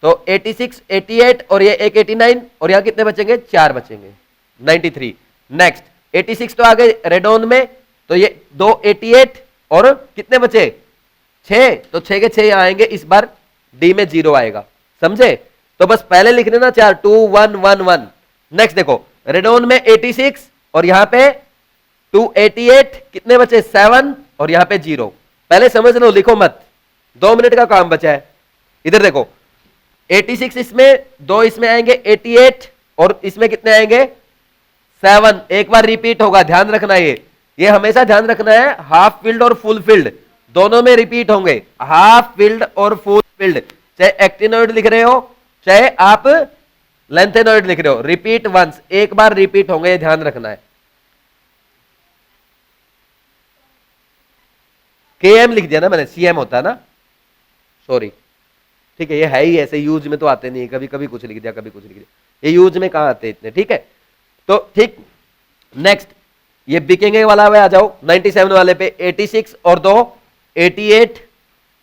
तो 86, 88, और ये एक 89, और यहां कितने बचेंगे? 4 बचेंगे, 93। नेक्स्ट 86 तो आ गए रेडोन में, तो ये 2 88, और कितने बचे? 6, तो 6 के 6 यहां आएंगे, इस बार D में 0 आएगा, समझे? तो बस पहले लिख लेना 4, 2 1 1 1। नेक्स्ट देखो रेडोन में 86, और यहां पे 288, कितने बचे? 7, और यहां पे 0। पहले समझ लो, लिखो मत, 2 मिनट का काम बचा है। इधर देखो 86 इसमें, 2 इसमें आएंगे 88, और इसमें कितने आएंगे? 7। एक बार रिपीट होगा, ध्यान रखना, ये हमेशा ध्यान रखना है, हाफ फील्ड और फुल फील्ड दोनों में रिपीट होंगे, हाफ फील्ड और फुल फील्ड, चाहे एक्टिनोइड लिख रहे हो चाहे आप लेंथेनोइड लिख रहे हो, रिपीट वंस, एक बार रिपीट होंगे, ये ध्यान रखना है। KM लिख दिया ना मैंने, CM होता है ना, सॉरी, ठीक है, ये है ही ऐसे, यूज में तो आते नहीं, कभी कभी कुछ लिख दिया, कभी कुछ लिख दिया, ये यूज में कहां आते इतने, ठीक है। तो ठीक, नेक्स्ट ये बिकेंगे वाला में आ जाओ, 97 वाले पे 86 और 2 88,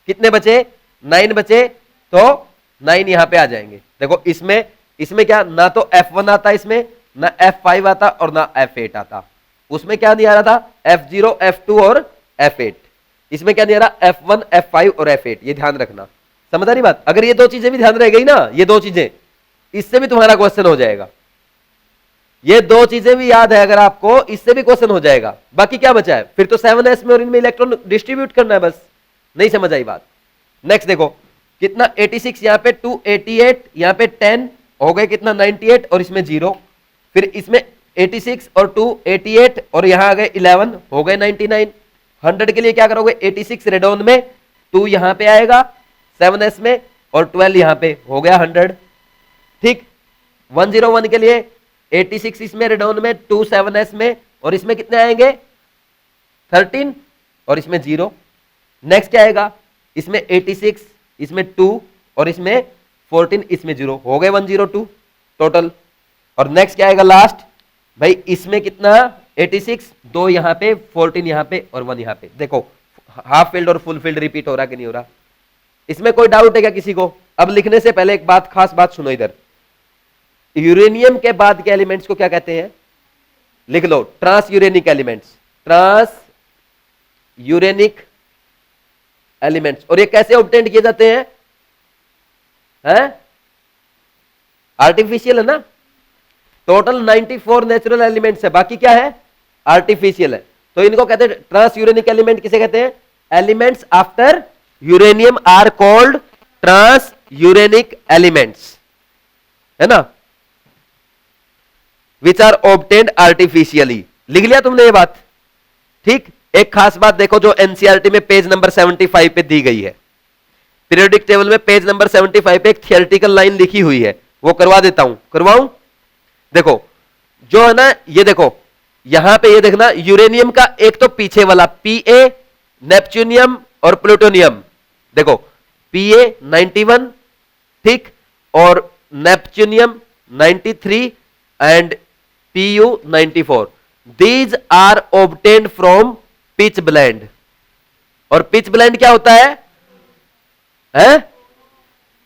कितने बचे? 9 बचे, तो 9 यहां पे आ जाएंगे। देखो इसमें क्या, ना तो F1 आता इसमें, ना F5 आता, और ना F8 आता। उसमें क्या नहीं आ रहा था? F0, F2 और F8। इसमें क्या नहीं आ रहा? F1, F5 और F8। ये ध्यान रखना, समझ आ रही बात? अगर ये 2 चीजें भी ध्यान रह गई ना, ये 2 चीजें, इससे भी तुम्हारा क्वेश्चन हो जाएगा। ये 2 चीजें भी याद है अगर आपको, इससे भी क्वेश्चन हो जाएगा। बाकी क्या बचा है? फिर तो 7s में और इनमें इलेक्ट्रॉन डिस्ट्रीब्यूट करना है बस, नहीं समझ आई बात? नेक्स्ट देखो कितना 86, यहां पे 288, यहां पे 10 हो गए कितना 98 और इसमें 0, फिर इसमें 86 और 288 और यहां आ गए 11 हो गए 99। 100 के लिए क्या करोगे? 86 रेडोन में, 2 यहां पे आएगा 7s में और 12 यहां पे हो गया 100। ठीक, 101 के लिए 86 इसमें रेडोन में, 2 7s में और इसमें कितने आएंगे 13 और इसमें 0। नेक्स्ट क्या आएगा? इसमें 86, इसमें 2 और इसमें 14, इसमें 0 हो गए 102 टोटल। और नेक्स्ट क्या आएगा लास्ट? भाई इसमें कितना 86, 2 यहां पे, 14 यहां पे और 1 यहां पे। देखो हाफ फील्ड और फुल फील्ड रिपीट हो रहा कि नहीं हो रहा? इसमें कोई डाउट है क्या किसी को? अब लिखने से पहले एक बात, खास बात सुनो इधर। यूरेनियम के बाद के एलिमेंट्स को क्या कहते हैं? लिख लो, transuranic elements, transuranic elements. और ये कैसे ऑब्टेन किए जाते हैं? आर्टिफिशियल है ना? टोटल 94 नेचुरल एलिमेंट्स है, बाकी क्या है? आर्टिफिशियल है। तो इनको कहते हैं ट्रांस यूरेनिक एलिमेंट। किसे कहते हैं? Elements after uranium are called transuranic elements, है ना, विच आर ऑब्टेन्ड आर्टिफिशियली। लिख लिया तुमने ये बात? ठीक। एक खास बात देखो जो एनसीईआरटी में पेज नंबर 75 पे दी गई है, पीरियोडिक टेबल में पेज नंबर 75 पे एक थियोरेटिकल लाइन लिखी हुई है, वो करवा देता हूं, करवाऊं? देखो जो है ना, ये देखो यहां पे, ये देखना यूरेनियम का एक तो पीछे वाला Pa, नेपच्यूनियम और प्लूटोनियम। देखो Pa 91, ठीक, और neptunium 93 and Pu 94। These are obtained from pitchblende. और पिच ब्लेंड क्या होता है?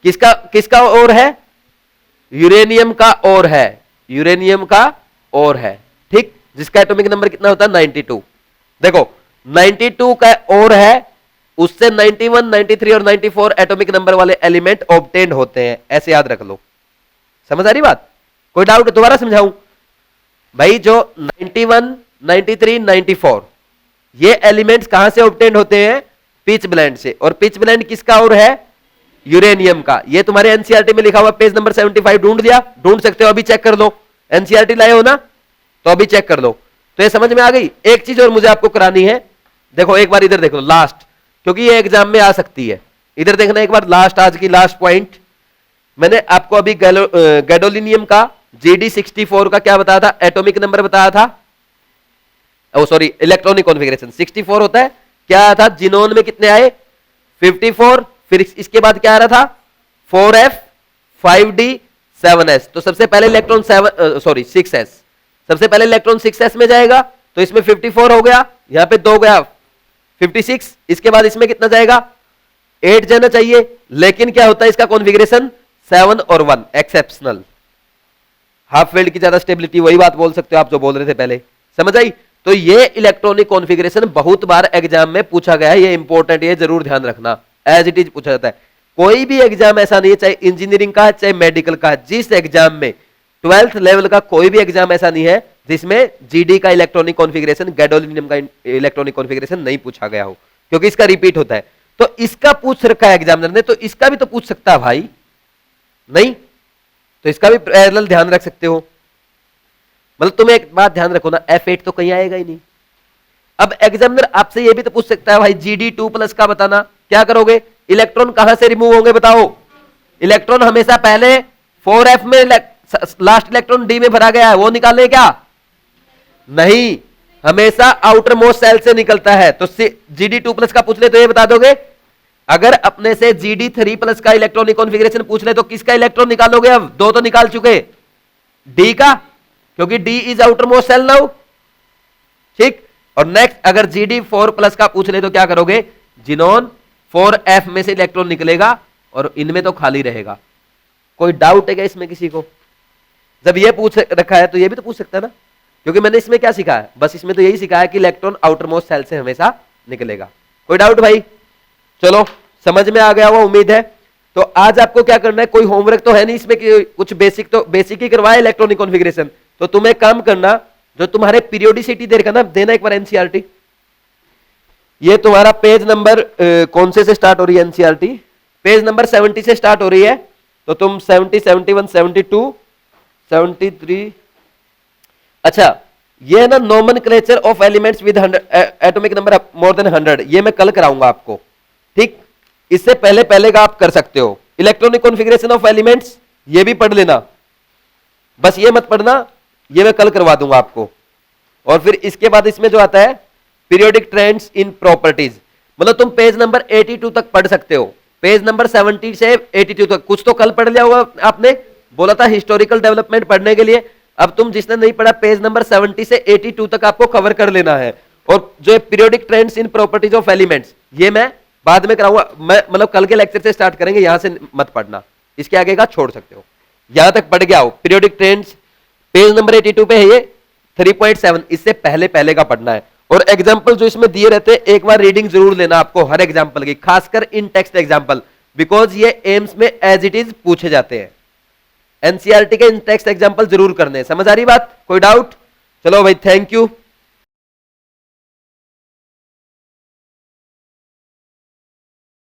किसका किसका और है? यूरेनियम का और है, यूरेनियम का और है, ठीक, जिसका एटॉमिक नंबर कितना होता है? 92। देखो 92 का और है, उससे 91, 93 और 94 एटॉमिक नंबर वाले एलिमेंट ऑब्टेन्ड होते हैं, ऐसे याद रख लो। समझ आ रही बात? कोई डाउट? दोबारा समझाऊं भाई। जो 91, 93, 94 ये एलिमेंट्स कहां से ऑब्टेन्ड होते हैं? पिच ब्लेंड से। और पिच ब्लेंड किसका और है? यूरेनियम का। ये तुम्हारे एनसीईआरटी में लिखा हुआ, पेज नंबर 75 ढूंढ दिया? ढूंढ सकते हो, अभी चेक कर लो। एनसीईआरटी लाए हो ना, तो अभी चेक कर लो। तो ये समझ में आ गई? एक चीज और मुझे आपको करानी है, देखो एक बार इधर देख लो लास्ट, क्योंकि ये एग्जाम में आ सकती है। इधर देखना एक बार लास्ट, आज की लास्ट पॉइंट। मैंने आपको अभी गैडोलिनियम का GD64 का क्या बताया था? एटॉमिक नंबर बताया था, ओ सॉरी इलेक्ट्रॉनिक कॉन्फ़िगरेशन 64 होता है। क्या आया था? जिनोन में कितने आए? 54। फिर इसके बाद क्या आ रहा था? 4f 5d 7s। तो सबसे पहले इलेक्ट्रॉन 6s, सबसे पहले इलेक्ट्रॉन 6s में जाएगा, तो इसमें 54 हो गया, यहां पे 2 गया 56। इसके बाद इसमें कितना जाएगा? 8 जाना चाहिए। लेकिन क्या होता है इसका कॉन्फ़िगरेशन? 7 और 1 एक्सेप्शनल। हाफ फील्ड की ज्यादा स्टेबिलिटी, वही बात बोल सकते हो आप जो बोल रहे थे पहले। समझ आई? तो ये इलेक्ट्रॉनिक कॉन्फ़िगरेशन बहुत बार एग्जाम में पूछा गया है, ये इंपॉर्टेंट, ये जरूर ध्यान रखना, एज इट इज पूछा जाता है। कोई भी एग्जाम ऐसा नहीं है, चाहे इंजीनियरिंग का चाहे मेडिकल का, जिस एग्जाम में 12th लेवल का कोई भी एग्जाम ऐसा नहीं है जिसमें जीडी का इलेक्ट्रॉनिक कॉन्फ़िगरेशन, गैडोलिनियम का इलेक्ट्रॉनिक कॉन्फ़िगरेशन नहीं पूछा गया हो, क्योंकि इसका रिपीट होता है। तो इसका पूछ रखा है एग्जामिनर ने, तो इसका भी तो पूछ सकता है भाई, नहीं? तो इसका भी पैरेलल ध्यान रख सकते हो। मतलब तुम एक बात ध्यान रखो ना, F8 तो कहीं आएगा ही नहीं। अब एग्जामिनर आपसे ये भी तो पूछ सकता है भाई GD2+ का बताना, क्या करोगे? इलेक्ट्रॉन कहां से रिमूव होंगे बताओ? इलेक्ट्रॉन हमेशा पहले 4f में, लास्ट इलेक्ट्रॉन d में भरा गया है, वो निकालने क्या? नहीं, हमेशा आउटर मोस्ट सेल से निकलता है। तो GD2+ का पूछ ले तो ये बता दोगे? अगर अपने से GD3+ का इलेक्ट्रॉनिक कॉन्फ़िगरेशन पूछ ले तो किसका इलेक्ट्रॉन निकालोगे? अब 2 तो निकाल चुके, D का, क्योंकि D is outermost shell now, ठीक। और नेक्स्ट अगर GD4+ का पूछ ले तो क्या करोगे? जिनोन 4f में से इलेक्ट्रॉन निकलेगा और इनमें तो खाली रहेगा। कोई डाउट है क्या इसमें किसी को? जब ये पूछ रखा है तो ये भी तो पूछ सकता है ना, क्योंकि मैंने इसमें क्या सिखाया है? बस इसमें तो यही सिखाया कि इलेक्ट्रॉन आउटर मोस्ट सेल से हमेशा निकलेगा। कोई डाउट भाई? चलो समझ में आ गया हुआ उम्मीद है। तो आज आपको क्या करना है, कोई होमवर्क तो है नहीं इसमें कि कुछ बेसिक, तो बेसिक ही करवाया इलेक्ट्रॉनिक कॉन्फ़िगरेशन। तो तुम एक काम करना, जो तुम्हारे पीरियोडिसिटी देना एक बार एनसीईआरटी, ये तुम्हारा पेज नंबर कौन से स्टार्ट हो रही है एनसीईआरटी? पेज नंबर 70 से स्टार्ट हो रही है, तो तुम 70, 71, 72, 73, अच्छा ये है ना nomenclature of elements with atomic number more than 100, ये मैं कल कराऊंगा आपको, ठीक। इससे पहले पहले का आप कर सकते हो। इलेक्ट्रॉनिक कॉन्फ़िगरेशन ऑफ एलिमेंट्स ये भी पढ़ लेना, बस ये मत पढ़ना, ये मैं कल करवा दूंगा आपको। और फिर इसके बाद इसमें जो आता है पीरियोडिक ट्रेंड्स इन प्रॉपर्टीज, मतलब तुम पेज नंबर 82 तक पढ़ सकते हो, पेज नंबर 70 से 82 तक। कुछ तो कल पढ़ लिया होगा आपने, बोला था हिस्टोरिकल डेवलपमेंट पढ़ने के लिए। अब तुम जिसने नहीं पढ़ा, पेज नंबर 70 से 82 तक आपको कवर कर लेना है। और जो periodic trends in properties of elements, ये मैं बाद में कराऊंगा, मैं मतलब कल के लेक्चर से स्टार्ट करेंगे, यहां से मत पढ़ना, इसके आगे का छोड़ सकते हो, यहां तक पढ़ के आओ। पीरियोडिक ट्रेंड्स पेज नंबर 82 पे है ये 3.7, इससे पहले पहले का पढ़ना है। और एग्जाम्पल जो इसमें दिए रहते हैं, एक बार रीडिंग जरूर लेना आपको हर एग्जाम्पल की, खासकर इन टेक्स्ट एग्जाम्पल, बिकॉज ये एम्स में एज इट इज पूछे जाते हैं। एनसीईआरटी के इन टेक्स्ट एग्जाम्पल जरूर करने। समझ आ रही बात? कोई डाउट? चलो भाई, थैंक यू।